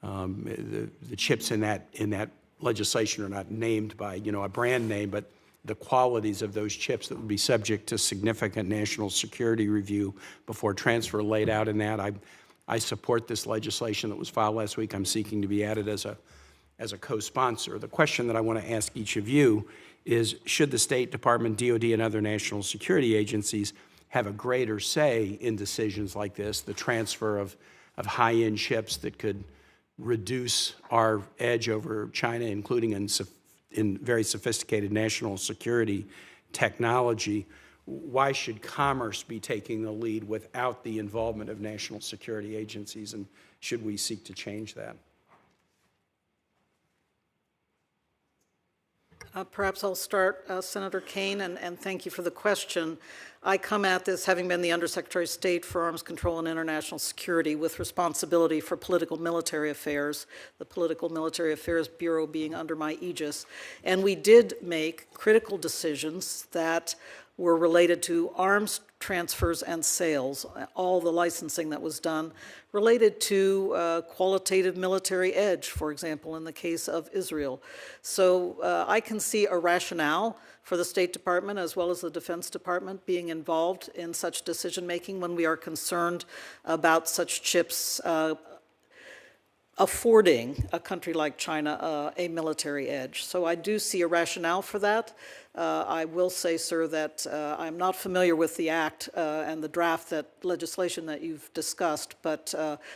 The chips in that legislation are not named by a brand name, but the qualities of those chips that would be subject to significant national security review before transfer laid out in that. I support this legislation that was filed last week. I'm seeking to be added as a co-sponsor. The question that I want to ask each of you is, should the State Department, DOD, and other national security agencies have a greater say in decisions like this, the transfer of high-end chips that could reduce our edge over China, including in very sophisticated national security technology? Why should commerce be taking the lead without the involvement of national security agencies, and should we seek to change that? Perhaps I'll start, Senator Kaine, and thank you for the question. I come at this having been the Undersecretary of State for Arms Control and International Security with responsibility for political military affairs, the Political Military Affairs Bureau being under my aegis. And we did make critical decisions that were related to arms transfers and sales, all the licensing that was done, related to qualitative military edge, for example, in the case of Israel. So I can see a rationale for the State Department as well as the Defense Department being involved in such decision-making when we are concerned about such chips affording a country like China a military edge. So I do see a rationale for that. I will say, sir, that I'm not familiar with the act and the draft legislation that you've discussed, but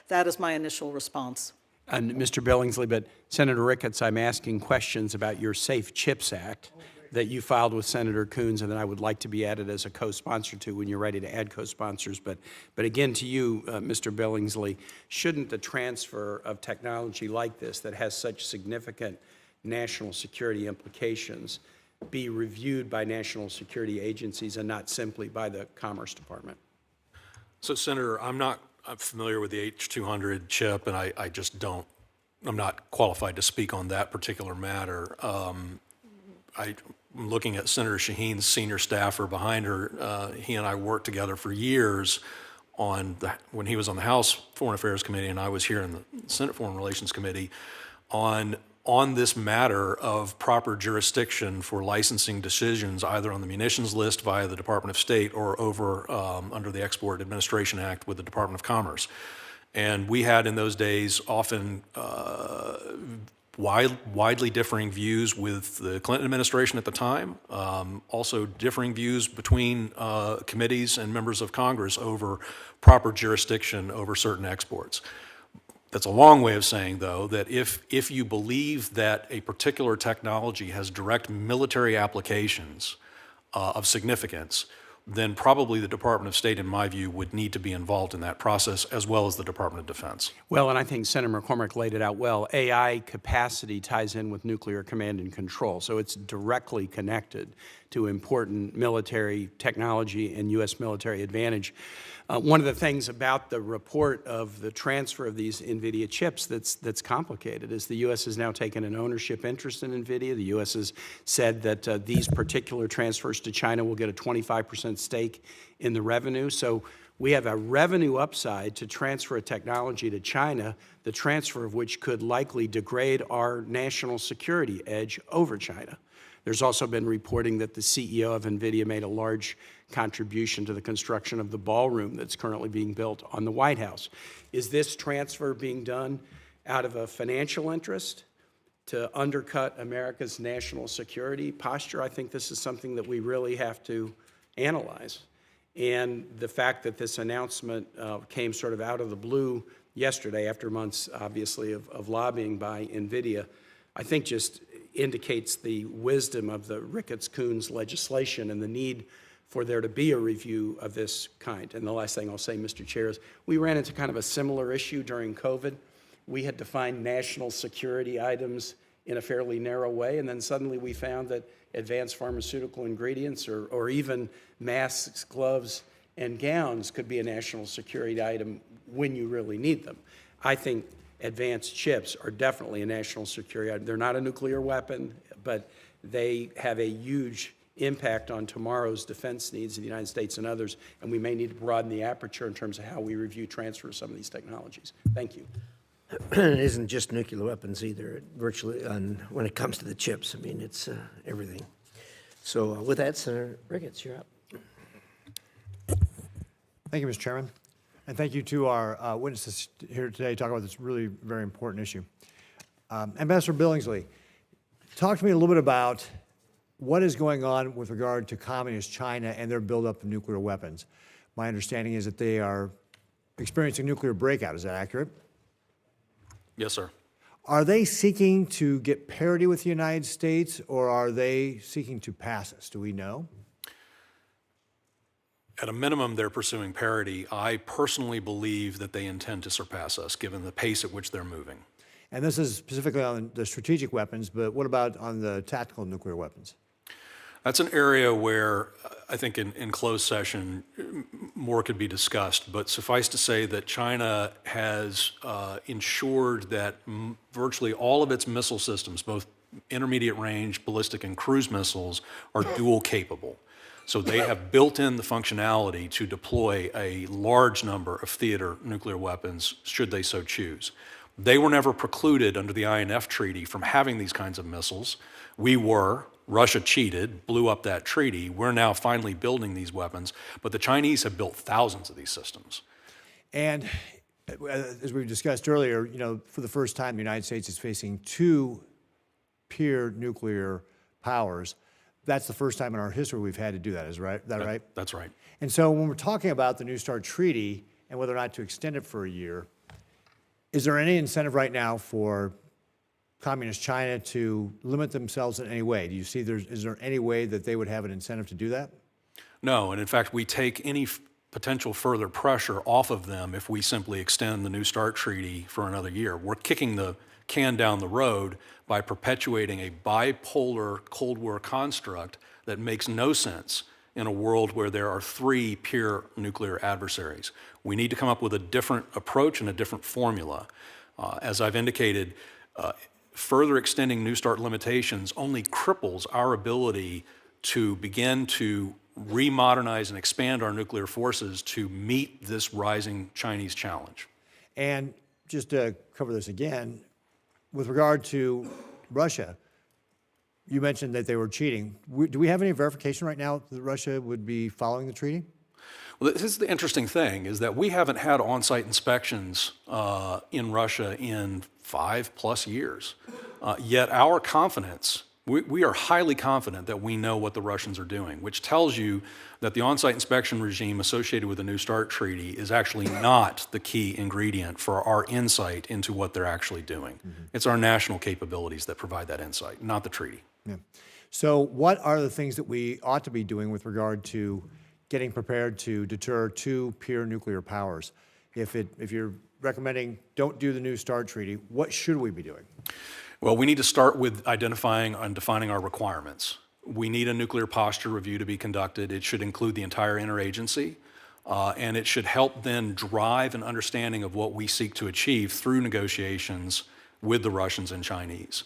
that is my initial response. And Mr. Billingslea, but Senator Ricketts, I'm asking questions about your Safe Chips Act that you filed with Senator Coons and that I would like to be added as a co-sponsor to when you're ready to add co-sponsors. But again, to you, Mr. Billingslea, shouldn't the transfer of technology like this that has such significant national security implications be reviewed by national security agencies and not simply by the Commerce Department? So, Senator, I'm familiar with the H200 chip, and I'm not qualified to speak on that particular matter. I'm looking at Senator Shaheen's senior staffer behind her. He and I worked together for years when he was on the House Foreign Affairs Committee and I was here in the Senate Foreign Relations Committee on this matter of proper jurisdiction for licensing decisions, either on the munitions list via the Department of State or over under the Export Administration Act with the Department of Commerce. And we had in those days often widely differing views with the Clinton administration at the time, also differing views between committees and members of Congress over proper jurisdiction over certain exports. That's a long way of saying, though, that if you believe that a particular technology has direct military applications of significance, then probably the Department of State, in my view, would need to be involved in that process, as well as the Department of Defense. Well, and I think Senator McCormick laid it out well. AI capacity ties in with nuclear command and control, so it's directly connected to important military technology and U.S. military advantage. One of the things about the report of the transfer of these NVIDIA chips that's complicated is the U.S. has now taken an ownership interest in NVIDIA. The U.S. has said that these particular transfers to China will get a 25% stake in the revenue. So we have a revenue upside to transfer a technology to China, the transfer of which could likely degrade our national security edge over China. There's also been reporting that the CEO of NVIDIA made a large contribution to the construction of the ballroom that's currently being built on the White House. Is this transfer being done out of a financial interest to undercut America's national security posture? I think this is something that we really have to analyze. And the fact that this announcement came sort of out of the blue yesterday after months, obviously, of lobbying by NVIDIA, I think just indicates the wisdom of the Ricketts-Coons legislation and the need for there to be a review of this kind. And the last thing I'll say, Mr. Chair, is we ran into kind of a similar issue during COVID. We had defined national security items in a fairly narrow way, and then suddenly we found that advanced pharmaceutical ingredients or even masks, gloves, and gowns could be a national security item when you really need them. I think advanced chips are definitely a national security item. They're not a nuclear weapon, but they have a huge impact on tomorrow's defense needs of the United States and others, and we may need to broaden the aperture in terms of how we review transfer of some of these technologies. Thank you. It isn't just nuclear weapons either, virtually, when it comes to the chips. I mean, it's everything. So with that, Senator Ricketts, you're up. Thank you, Mr. Chairman. And thank you to our witnesses here today to talk about this really very important issue. Ambassador Billingslea, talk to me a little bit about what is going on with regard to communist China and their buildup of nuclear weapons. My understanding is that they are experiencing nuclear breakout. Is that accurate? Yes, sir. Are they seeking to get parity with the United States, or are they seeking to pass us? Do we know? At a minimum, they're pursuing parity. I personally believe that they intend to surpass us, given the pace at which they're moving. And this is specifically on the strategic weapons, but what about on the tactical nuclear weapons? That's an area where I think in closed session more could be discussed, but suffice to say that China has ensured that virtually all of its missile systems, both intermediate range, ballistic, and cruise missiles, are dual capable. So they have built in the functionality to deploy a large number of theater nuclear weapons should they so choose. They were never precluded under the INF Treaty from having these kinds of missiles. We were. Russia cheated, blew up that treaty. We're now finally building these weapons, but the Chinese have built thousands of these systems. And as we discussed earlier, you know, for the first time, the United States is facing two peer nuclear powers. That's the first time in our history we've had to do that. Is that right? That's right. And so when we're talking about the New START Treaty and whether or not to extend it for a year, is there any incentive right now for Communist China to limit themselves in any way? Do you see is there any way that they would have an incentive to do that? No, and in fact, we take any potential further pressure off of them if we simply extend the New START Treaty for another year. We're kicking the can down the road by perpetuating a bipolar Cold War construct that makes no sense in a world where there are three peer nuclear adversaries. We need to come up with a different approach and a different formula. As I've indicated, further extending New START limitations only cripples our ability to begin to remodernize and expand our nuclear forces to meet this rising Chinese challenge. And just to cover this again, with regard to Russia, you mentioned that they were cheating. Do we have any verification right now that Russia would be following the treaty? Well, this is the interesting thing, is that we haven't had on-site inspections in Russia in 5+ years. Yet our confidence, we are highly confident that we know what the Russians are doing, which tells you that the on-site inspection regime associated with the New START Treaty is actually not the key ingredient for our insight into what they're actually doing. Mm-hmm. It's our national capabilities that provide that insight, not the treaty. Yeah. So what are the things that we ought to be doing with regard to getting prepared to deter two peer nuclear powers? If you're recommending don't do the New START Treaty, what should we be doing? Well, we need to start with identifying and defining our requirements. We need a nuclear posture review to be conducted. It should include the entire interagency, and it should help then drive an understanding of what we seek to achieve through negotiations with the Russians and Chinese.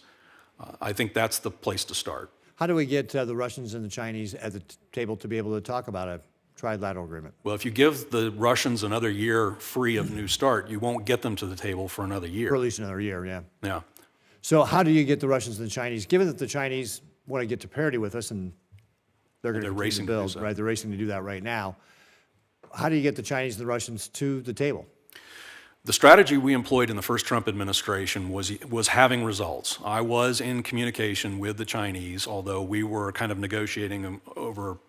I think that's the place to start. How do we get the Russians and the Chinese at the table to be able to talk about a trilateral agreement? Well, if you give the Russians another year free of New START, you won't get them to the table for another year. For at least another year, yeah. Yeah. So how do you get the Russians and the Chinese, given that the Chinese want to get to parity with us and they're going to racing to build, do so. right? They're racing to do that right now. How do you get the Chinese and the Russians to the table? The strategy we employed in the first Trump administration was having results. I was in communication with the Chinese, although we were kind of negotiating over,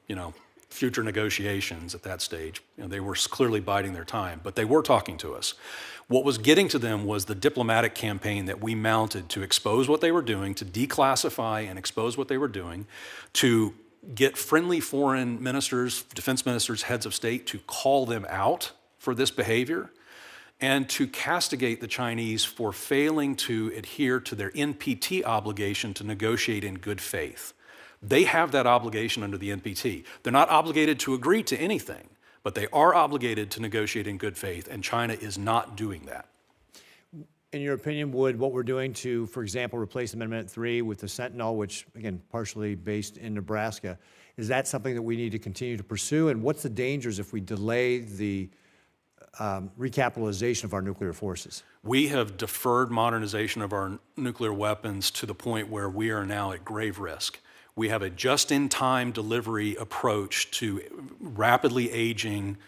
future negotiations at that stage. They were clearly biding their time, but they were talking to us. What was getting to them was the diplomatic campaign that we mounted to expose what they were doing, to declassify and expose what they were doing, to get friendly foreign ministers, defense ministers, heads of state to call them out for this behavior, and to castigate the Chinese for failing to adhere to their NPT obligation to negotiate in good faith. They have that obligation under the NPT. They're not obligated to agree to anything, but they are obligated to negotiate in good faith, and China is not doing that. In your opinion, would what we're doing to, for example, replace Amendment 3 with the Sentinel, which, again, partially based in Nebraska, is that something that we need to continue to pursue? And what's the dangers if we delay the recapitalization of our nuclear forces? We have deferred modernization of our nuclear weapons to the point where we are now at grave risk. We have a just-in-time delivery approach to rapidly aging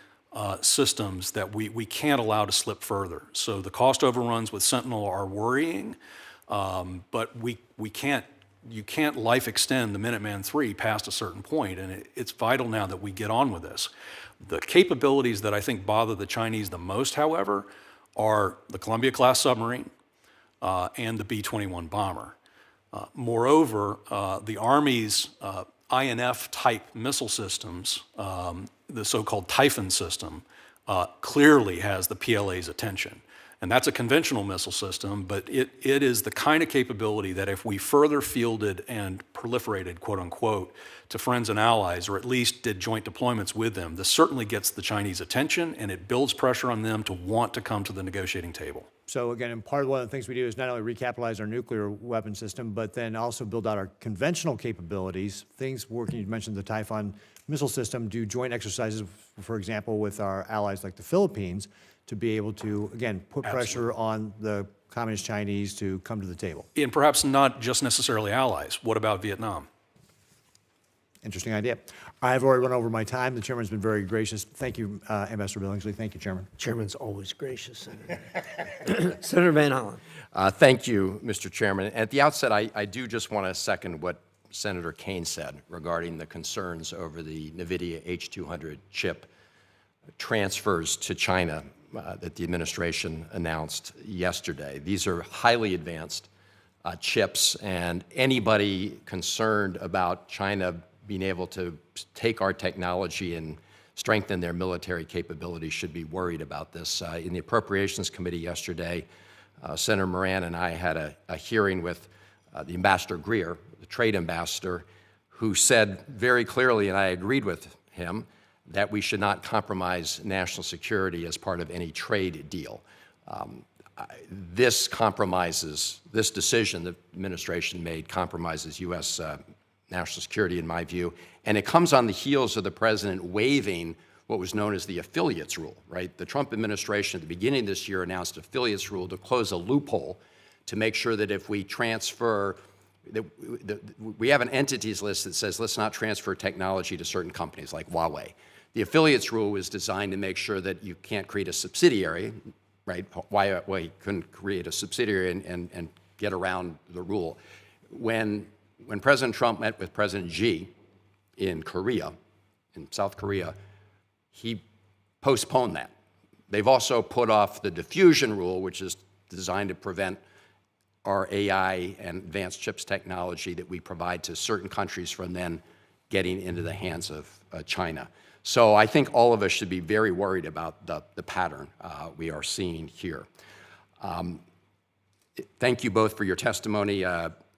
systems that we can't allow to slip further. So the cost overruns with Sentinel are worrying, but you can't life extend the Minuteman III past a certain point, and it's vital now that we get on with this. The capabilities that I think bother the Chinese the most, however, are the Columbia-class submarine and the B-21 bomber. Moreover, the Army's INF-type missile systems, the so-called Typhon system, clearly has the PLA's attention. And that's a conventional missile system, but it is the kind of capability that if we further fielded and proliferated, quote unquote, to friends and allies, or at least did joint deployments with them, this certainly gets the Chinese attention, and it builds pressure on them to want to come to the negotiating table. So again, and part of one of the things we do is not only recapitalize our nuclear weapon system, but then also build out our conventional capabilities. Things working, you mentioned the Typhon missile system, do joint exercises, for example, with our allies like the Philippines, to be able to, again, put pressure on the Communist Chinese to come to the table. And perhaps not just necessarily allies. What about Vietnam? Interesting idea. I've already run over my time. The chairman's been very gracious. Thank you, Ambassador Billingslea. Thank you, Chairman. Chairman's always gracious, Senator. Senator Van Hollen. Thank you, Mr. Chairman. At the outset, I do just want to second what Senator Kaine said regarding the concerns over the NVIDIA H200 chip transfers to China that the administration announced yesterday. These are highly advanced chips, and anybody concerned about China being able to take our technology and strengthen their military capabilities should be worried about this. In the Appropriations Committee yesterday, Senator Moran and I had a hearing with the Ambassador Greer, the trade ambassador, who said very clearly, and I agreed with him, that we should not compromise national security as part of any trade deal. This decision the administration made compromises U.S. National security, in my view, and it comes on the heels of the president waiving what was known as the affiliates rule, right? The Trump administration at the beginning of this year announced affiliates rule to close a loophole to make sure that if we transfer, we have an entities list that says let's not transfer technology to certain companies like Huawei. The affiliates rule was designed to make sure that you can't create a subsidiary, right? Huawei couldn't create a subsidiary and get around the rule. When President Trump met with President Xi in South Korea, he postponed that. They've also put off the diffusion rule, which is designed to prevent our AI and advanced chips technology that we provide to certain countries from then getting into the hands of China. So I think all of us should be very worried about the pattern we are seeing here. Thank you both for your testimony.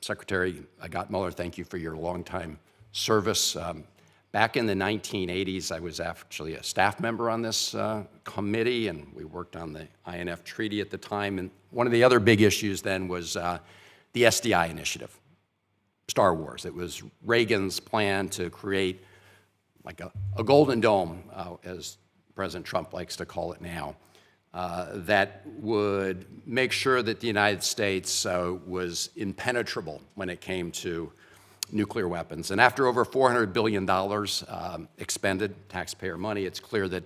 Secretary Gottemoeller, thank you for your longtime service. Back in the 1980s, I was actually a staff member on this committee, and we worked on the INF Treaty at the time. And one of the other big issues then was the SDI initiative, Star Wars. It was Reagan's plan to create like a golden dome, as President Trump likes to call it now, that would make sure that the United States was impenetrable when it came to nuclear weapons. And after over $400 billion expended, taxpayer money, it's clear that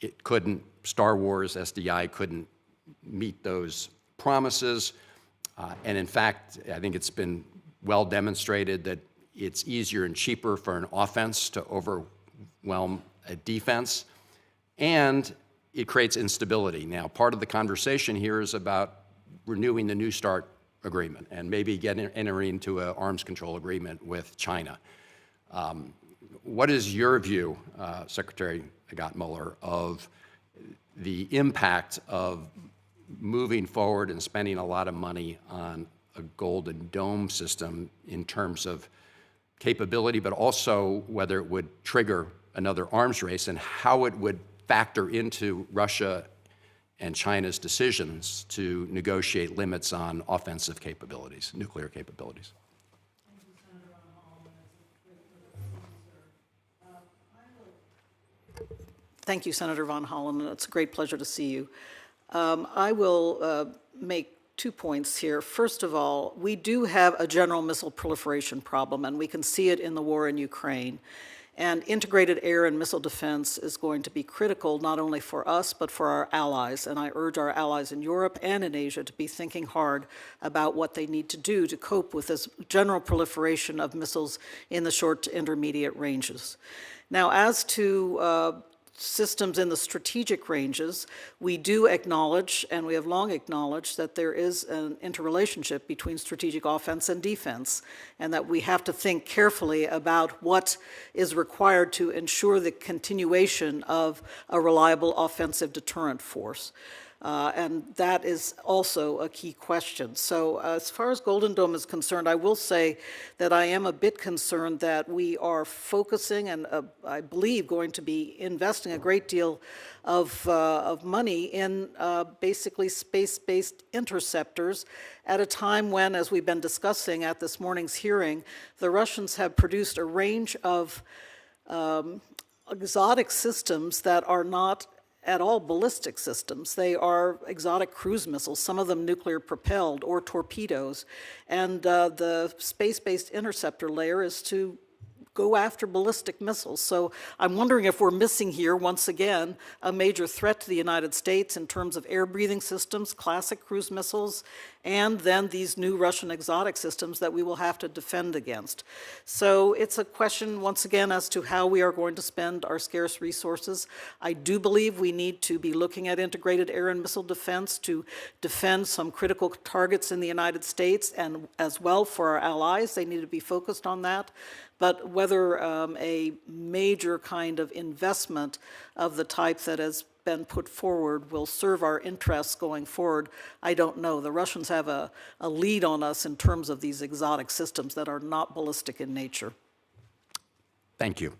it couldn't, Star Wars, SDI couldn't meet those promises. And in fact, I think it's been well demonstrated that it's easier and cheaper for an offense to overwhelm a defense, and it creates instability. Now, part of the conversation here is about renewing the New START agreement and maybe entering into an arms control agreement with China. What is your view, Secretary Gottemoeller, of the impact of moving forward and spending a lot of money on a Golden Dome system in terms of capability, but also whether it would trigger another arms race and how it would factor into Russia and China's decisions to negotiate limits on offensive capabilities, nuclear capabilities? Thank you, Senator Von Hollen, and it's a great pleasure to see you. I will make 2 points here. First of all, we do have a general missile proliferation problem, and we can see it in the war in Ukraine. And integrated air and missile defense is going to be critical not only for us, but for our allies. And I urge our allies in Europe and in Asia to be thinking hard about what they need to do to cope with this general proliferation of missiles in the short to intermediate ranges. Now, as to systems in the strategic ranges, we do acknowledge, and we have long acknowledged, that there is an interrelationship between strategic offense and defense, and that we have to think carefully about what is required to ensure the continuation of a reliable offensive deterrent force. And that is also a key question. So as far as Golden Dome is concerned, I will say that I am a bit concerned that we are focusing and I believe going to be investing a great deal of money in basically space-based interceptors at a time when, as we've been discussing at this morning's hearing, the Russians have produced a range of exotic systems that are not at all ballistic systems. They are exotic cruise missiles, some of them nuclear propelled or torpedoes. And the space-based interceptor layer is to go after ballistic missiles. So I'm wondering if we're missing here, once again, a major threat to the United States in terms of air-breathing systems, classic cruise missiles, and then these new Russian exotic systems that we will have to defend against. So it's a question, once again, as to how we are going to spend our scarce resources. I do believe we need to be looking at integrated air and missile defense to defend some critical targets in the United States and as well for our allies. They need to be focused on that. But whether a major kind of investment of the type that has been put forward will serve our interests going forward, I don't know. The Russians have a lead on us in terms of these exotic systems that are not ballistic in nature. Thank you.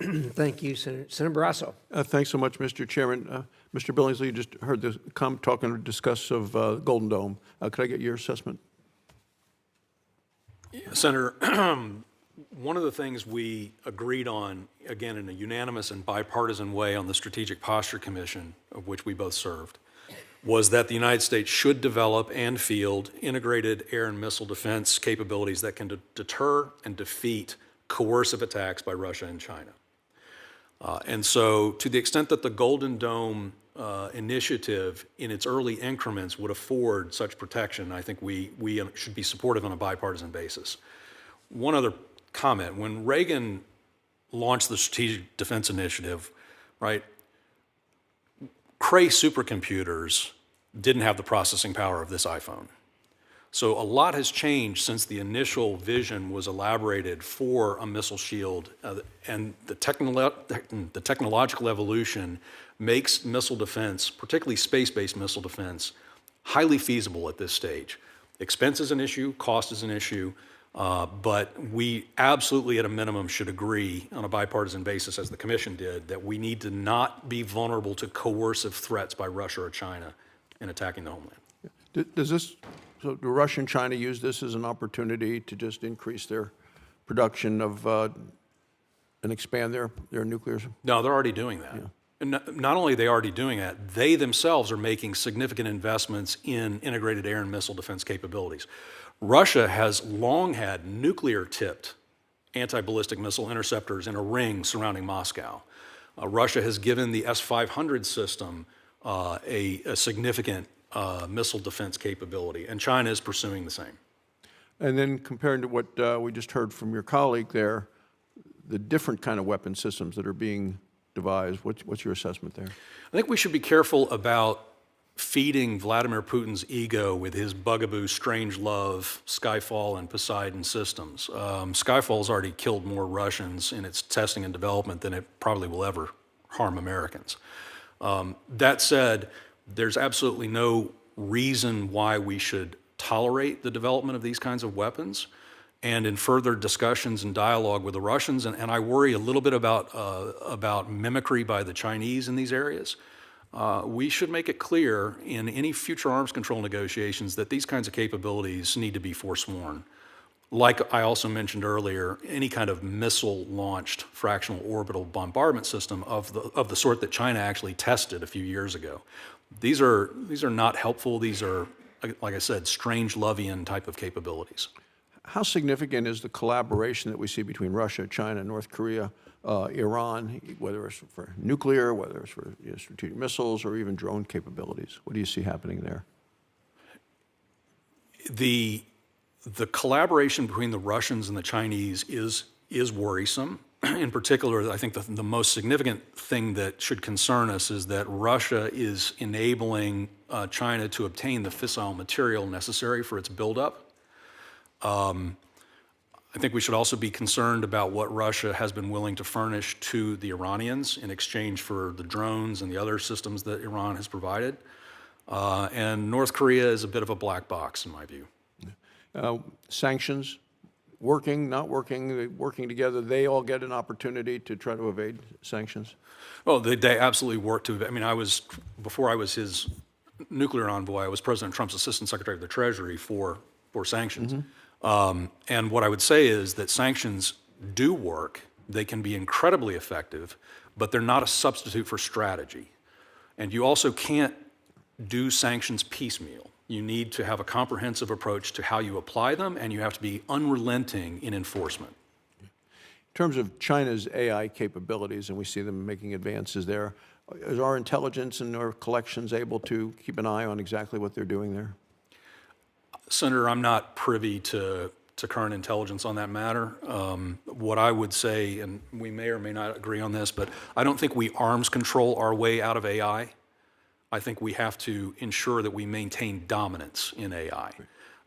Thank you, Senator Barrasso. Thanks so much, Mr. Chairman. Mr. Billingslea, you just heard this talk and discuss of Golden Dome. Could I get your assessment? Senator, one of the things we agreed on, again, in a unanimous and bipartisan way on the Strategic Posture Commission, of which we both served, was that the United States should develop and field integrated air and missile defense capabilities that can deter and defeat coercive attacks by Russia and China. And so to the extent that the Golden Dome initiative in its early increments would afford such protection, I think we should be supportive on a bipartisan basis. One other comment, when Reagan launched the Strategic Defense Initiative, right, Cray supercomputers didn't have the processing power of this iPhone. So a lot has changed since the initial vision was elaborated for a missile shield, and the technological evolution makes missile defense, particularly space-based missile defense, highly feasible at this stage. Expense is an issue, cost is an issue, but we absolutely at a minimum should agree on a bipartisan basis, as the Commission did, that we need to not be vulnerable to coercive threats by Russia or China in attacking the homeland. So do Russia and China use this as an opportunity to just increase their production of and expand their nuclear? No, they're already doing that. Yeah. And not only are they already doing that, they themselves are making significant investments in integrated air and missile defense capabilities. Russia has long had nuclear-tipped anti-ballistic missile interceptors in a ring surrounding Moscow. Russia has given the S-500 system a significant missile defense capability, and China is pursuing the same. And then comparing to what we just heard from your colleague there, the different kind of weapon systems that are being devised, what's your assessment there? I think we should be careful about feeding Vladimir Putin's ego with his bugaboo Strangelove, Skyfall, and Poseidon systems. Skyfall's already killed more Russians in its testing and development than it probably will ever harm Americans. That said, there's absolutely no reason why we should tolerate the development of these kinds of weapons. And in further discussions and dialogue with the Russians, and I worry a little bit about mimicry by the Chinese in these areas, we should make it clear in any future arms control negotiations that these kinds of capabilities need to be forsworn. Like I also mentioned earlier, any kind of missile-launched fractional orbital bombardment system of the sort that China actually tested a few years ago. These are not helpful. These are, like I said, Strangelovian type of capabilities. How significant is the collaboration that we see between Russia, China, North Korea, Iran, whether it's for nuclear, whether it's for strategic missiles, or even drone capabilities? What do you see happening there? The collaboration between the Russians and the Chinese is worrisome. In particular, I think the most significant thing that should concern us is that Russia is enabling China to obtain the fissile material necessary for its buildup. I think we should also be concerned about what Russia has been willing to furnish to the Iranians in exchange for the drones and the other systems that Iran has provided. And North Korea is a bit of a black box, in my view. Sanctions, working, not working, working together, they all get an opportunity to try to evade sanctions? Well, they absolutely work to. I mean, before I was his nuclear envoy, I was President Trump's Assistant Secretary of the Treasury for sanctions. And what I would say is that sanctions do work. They can be incredibly effective, but they're not a substitute for strategy. And you also can't do sanctions piecemeal. You need to have a comprehensive approach to how you apply them, and you have to be unrelenting in enforcement. In terms of China's AI capabilities, and we see them making advances there, is our intelligence and our collections able to keep an eye on exactly what they're doing there? Senator, I'm not privy to current intelligence on that matter. What I would say, and we may or may not agree on this, but I don't think we arms control our way out of AI. I think we have to ensure that we maintain dominance in AI.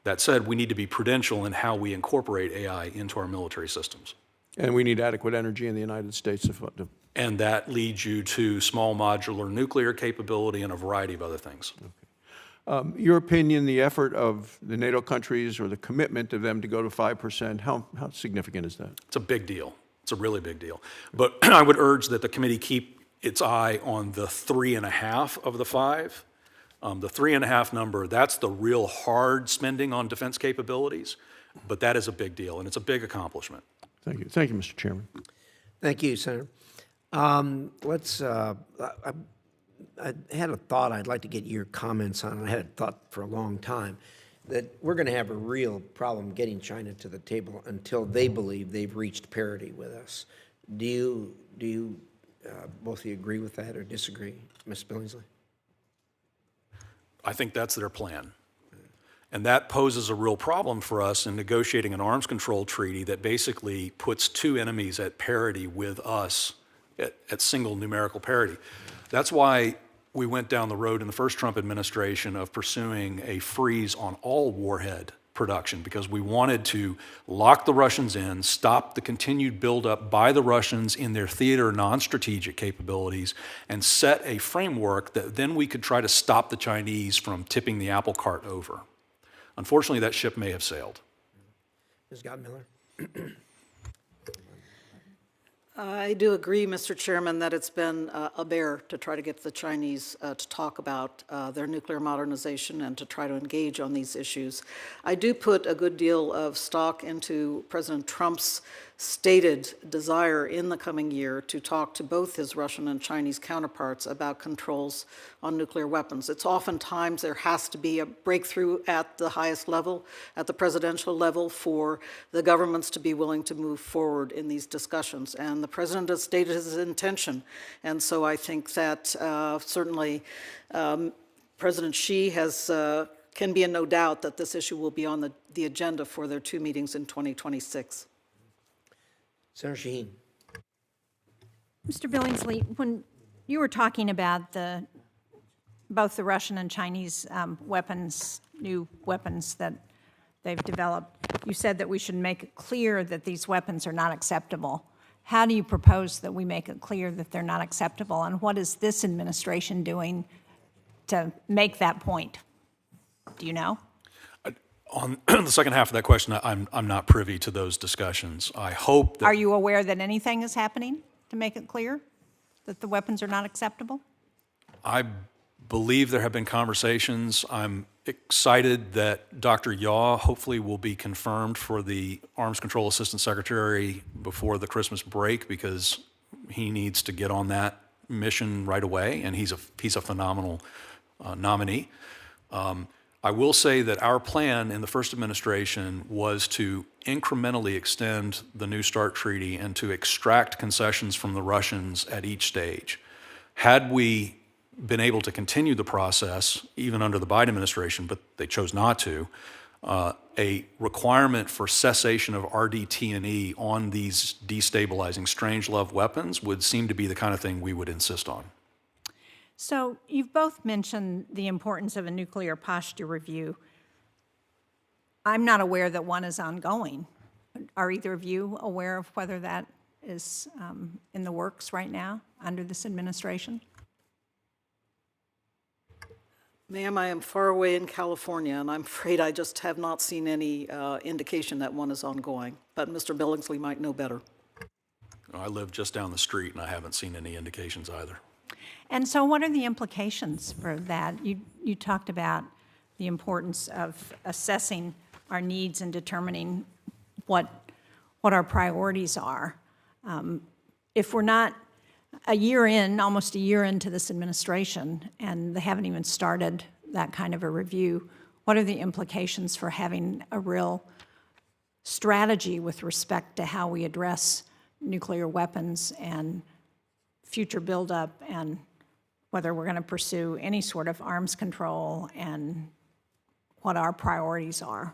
That said, we need to be prudential in how we incorporate AI into our military systems. And we need adequate energy in the United States to And that leads you to small modular nuclear capability and a variety of other things. Okay. Your opinion, the effort of the NATO countries or the commitment of them to go to 5%, how significant is that? It's a big deal. It's a really big deal. But I would urge that the committee keep its eye on the 3.5 of the 5. The 3.5 number, that's the real hard spending on defense capabilities, but that is a big deal, and it's a big accomplishment. Thank you. Thank you, Mr. Chairman. Thank you, Senator. I had a thought I'd like to get your comments on. I had a thought for a long time that we're going to have a real problem getting China to the table until they believe they've reached parity with us. Do you both of you agree with that or disagree, Ms. Billingslea? I think that's their plan. And that poses a real problem for us in negotiating an arms control treaty that basically puts two enemies at parity with us, at single numerical parity. That's why we went down the road in the first Trump administration of pursuing a freeze on all warhead production, because we wanted to lock the Russians in, stop the continued buildup by the Russians in their theater non-strategic capabilities, and set a framework that then we could try to stop the Chinese from tipping the apple cart over. Unfortunately, that ship may have sailed. Ms. Gottemoeller? I do agree, Mr. Chairman, that it's been a bear to try to get the Chinese to talk about their nuclear modernization and to try to engage on these issues. I do put a good deal of stock into President Trump's stated desire in the coming year to talk to both his Russian and Chinese counterparts about controls on nuclear weapons. It's oftentimes there has to be a breakthrough at the highest level, at the presidential level, for the governments to be willing to move forward in these discussions. And the president has stated his intention. And so I think that certainly President Xi has can be in no doubt that this issue will be on the agenda for their 2 meetings in 2026. Senator Shaheen. Mr. Billingsley, when you were talking about both the Russian and Chinese weapons, new weapons that they've developed, you said that we should make it clear that these weapons are not acceptable. How do you propose that we make it clear that they're not acceptable, and what is this administration doing to make that point? Do you know? On the second half of that question, I'm not privy to those discussions. I hope that... Are you aware that anything is happening to make it clear that the weapons are not acceptable? I believe there have been conversations. I'm excited that Dr. Yaw hopefully will be confirmed for the Arms Control Assistant Secretary before the Christmas break, because he needs to get on that mission right away, and he's a phenomenal nominee. I will say that our plan in the first administration was to incrementally extend the New START treaty and to extract concessions from the Russians at each stage. Had we been able to continue the process, even under the Biden administration, but they chose not to, a requirement for cessation of RDT&E on these destabilizing strangelove weapons would seem to be the kind of thing we would insist on. So you've both mentioned the importance of a nuclear posture review. I'm not aware that one is ongoing. Are either of you aware of whether that is in the works right now under this administration? Ma'am, I am far away in California, and I'm afraid I just have not seen any indication that one is ongoing. But Mr. Billingsley might know better. I live just down the street, and I haven't seen any indications either. And so what are the implications for that? You talked about the importance of assessing our needs and determining what our priorities are. If we're not almost a year into this administration, and they haven't even started that kind of a review, what are the implications for having a real strategy with respect to how we address nuclear weapons and future buildup, and whether we're going to pursue any sort of arms control, and what our priorities are?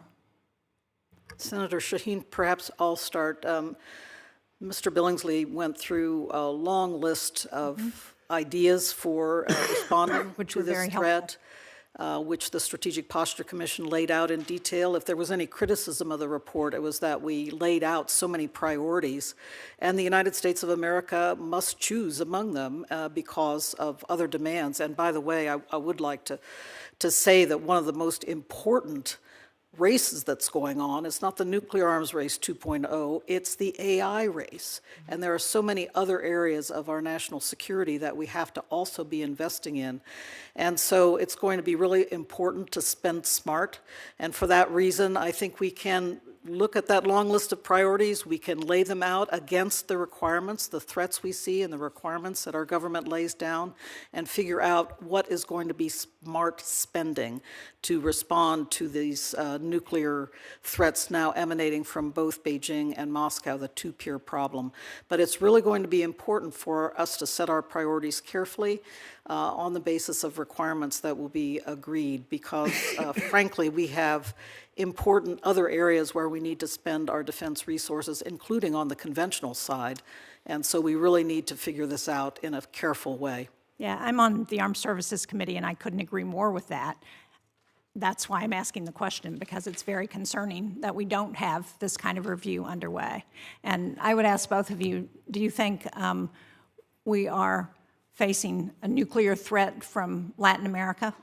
Senator Shaheen, perhaps I'll start. Mr. Billingsley went through a long list of ideas for responding to this threat, which the Strategic Posture Commission laid out in detail. If there was any criticism of the report, it was that we laid out so many priorities, and the United States of America must choose among them because of other demands. And by the way, I would like to say that one of the most important races that's going on. It's not the nuclear arms race 2.0, it's the AI race. And there are so many other areas of our national security that we have to also be investing in. And so it's going to be really important to spend smart. And for that reason, I think we can look at that long list of priorities. We can lay them out against the requirements, the threats we see and the requirements that our government lays down, and figure out what is going to be smart spending to respond to these nuclear threats now emanating from both Beijing and Moscow, the two-peer problem. But it's really going to be important for us to set our priorities carefully on the basis of requirements that will be agreed, because frankly, we have important other areas where we need to spend our defense resources, including on the conventional side. And so we really need to figure this out in a careful way. Yeah, I'm on the Armed Services Committee, and I couldn't agree more with that. That's why I'm asking the question, because it's very concerning that we don't have this kind of review underway. And I would ask both of you, do you think we are facing a nuclear threat from Latin America?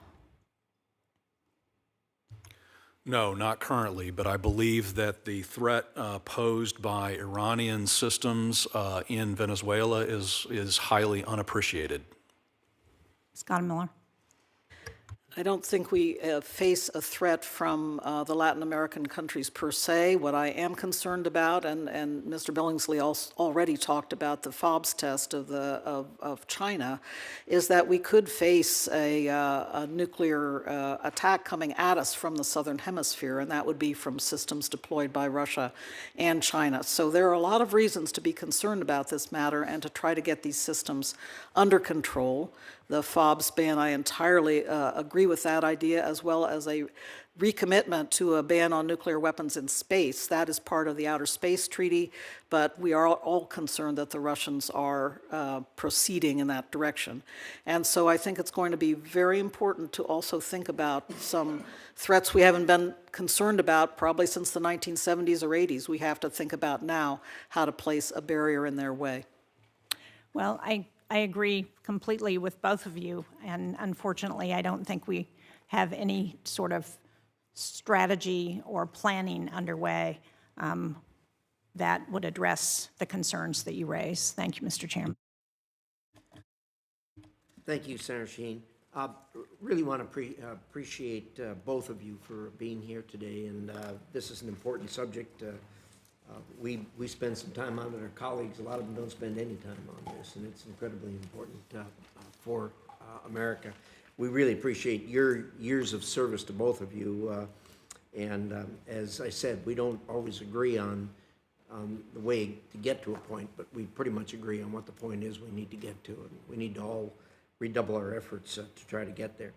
No, not currently, but I believe that the threat posed by Iranian systems in Venezuela is highly unappreciated. Ms. Gottemoeller. I don't think we face a threat from the Latin American countries per se. What I am concerned about, and Mr. Billingsley already talked about the FOBS test of China, is that we could face a nuclear attack coming at us from the southern hemisphere, and that would be from systems deployed by Russia and China. So there are a lot of reasons to be concerned about this matter and to try to get these systems under control. the FOBs ban. I entirely agree with that idea, as well as a recommitment to a ban on nuclear weapons in space. That is part of the Outer Space Treaty, but we are all concerned that the Russians are proceeding in that direction. And so I think it's going to be very important to also think about some threats we haven't been concerned about probably since the 1970s or 80s. We have to think about now how to place a barrier in their way. Well, I agree completely with both of you, and unfortunately, I don't think we have any sort of strategy or planning underway that would address the concerns that you raise. Thank you, Mr. Chairman. Thank you, Senator Shaheen. Really want to appreciate both of you for being here today, and this is an important subject. We spend some time on it. Our colleagues, a lot of them don't spend any time on this, and it's incredibly important for America. We really appreciate your years of service to both of you, and as I said, we don't always agree on the way to get to a point, but we pretty much agree on what the point is we need to get to, and we need to all redouble our efforts to try to get there.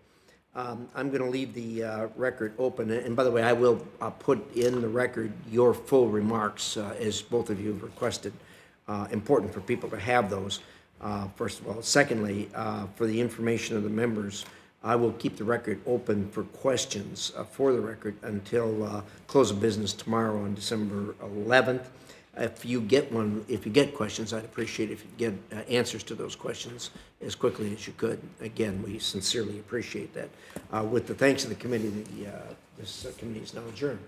I'm going to leave the record open, and by the way, I will put in the record your full remarks, as both of you have requested. Important for people to have those, first of all. Secondly, for the information of the members, I will keep the record open for questions for the record until close of business tomorrow on December 11th. If you get questions, I'd appreciate if you get answers to those questions as quickly as you could. Again, we sincerely appreciate that. With the thanks of the committee, this committee is now adjourned.